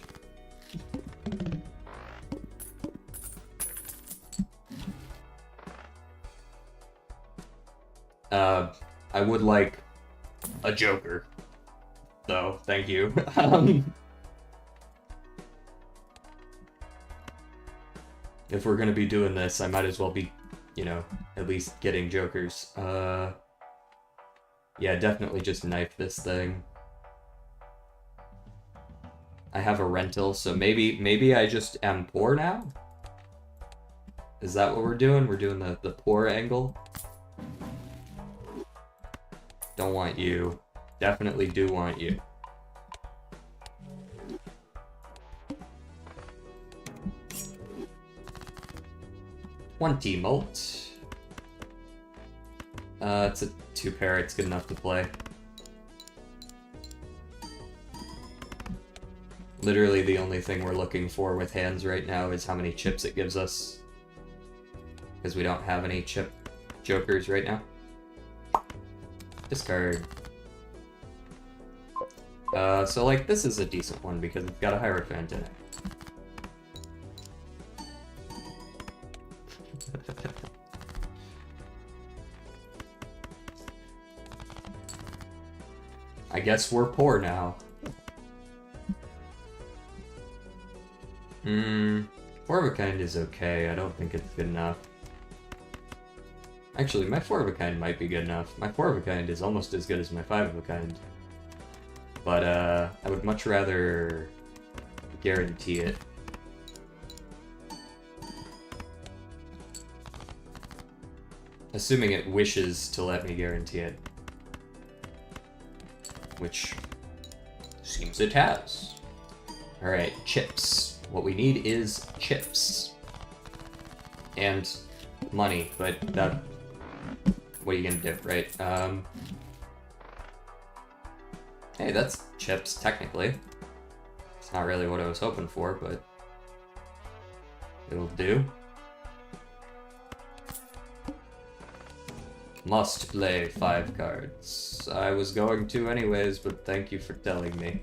I would like a Joker. So, thank you. If we're gonna be doing this, I might as well be, you know, at least getting Jokers. Yeah, definitely just knife this thing. I have a rental, so maybe I just am poor now? Is that what we're doing? We're doing the poor angle? Don't want you. Definitely do want you. $20 molt. It's a 2-pair, it's good enough to play. Literally the only thing we're looking for with hands right now is how many chips it gives us. Because we don't have any chip jokers right now. Discard. So like this is a decent one because it's got a Hierophant in it. I guess we're poor now. 4-of-a-kind is okay. I don't think it's good enough. Actually, my 4-of-a-kind might be good enough. My 4-of-a-kind is almost as good as my 5-of-a-kind. But, I would much rather guarantee it. Assuming it wishes to let me guarantee it. Which seems it has. Alright, chips. What we need is chips. And money, but that... What are you gonna do, right? Hey, that's chips, technically. It's not really what I was hoping for, but... it'll do. Must play 5 cards. I was going to anyways, but thank you for telling me.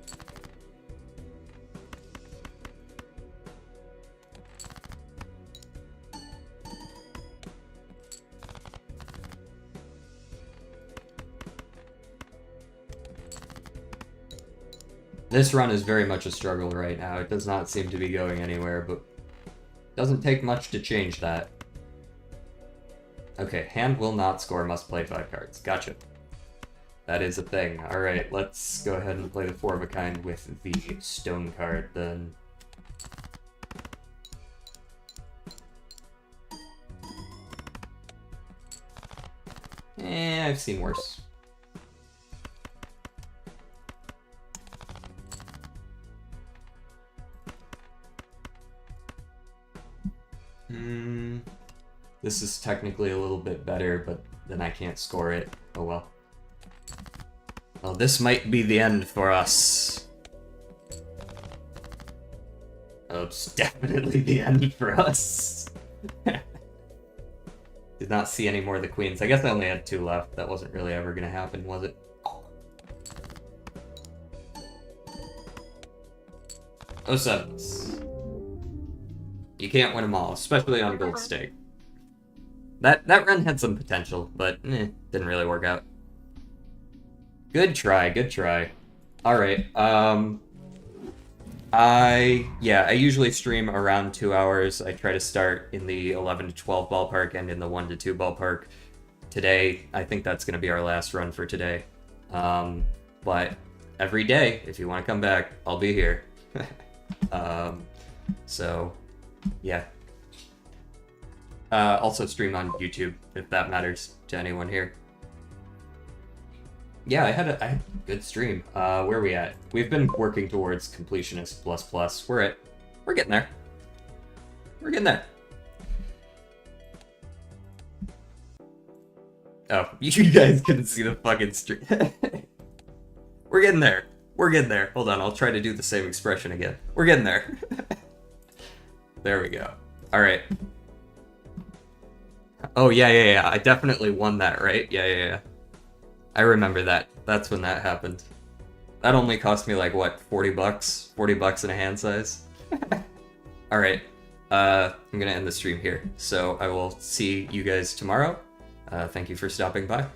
This run is very much a struggle right now. It does not seem to be going anywhere, but it doesn't take much to change that. Okay, hand will not score, must play 5 cards. Gotcha. That is a thing. Alright, let's go ahead and play the 4-of-a-kind with the stone card then. I've seen worse. This is technically a little bit better, but then I can't score it. Oh well. Well, this might be the end for us. Oh, it's definitely the end for us. Did not see any more of the queens. I guess I only had 2 left. That wasn't really ever gonna happen, was it? Oh, 7s. You can't win them all, especially on gold stake. That run had some potential, but didn't really work out. Good try, good try. Alright, I usually stream around 2 hours. I try to start in the 11 to 12 ballpark and in the 1 to 2 ballpark. Today, I think that's going to be our last run for today. But every day, if you want to come back, I'll be here. So, yeah. Also stream on YouTube, if that matters to anyone here. Yeah, I had a good stream. Where are we at? We've been working towards completionist plus. We're getting there. We're getting there. Oh, you guys couldn't see the fucking stream. We're getting there. We're getting there. Hold on, I'll try to do the same expression again. We're getting there. There we go. All right. Oh, yeah. I definitely won that, right? Yeah. I remember that. That's when that happened. That only cost me like, what, 40 bucks? 40 bucks in a hand size? Alright. I'm gonna end the stream here. So I will see you guys tomorrow. Thank you for stopping by.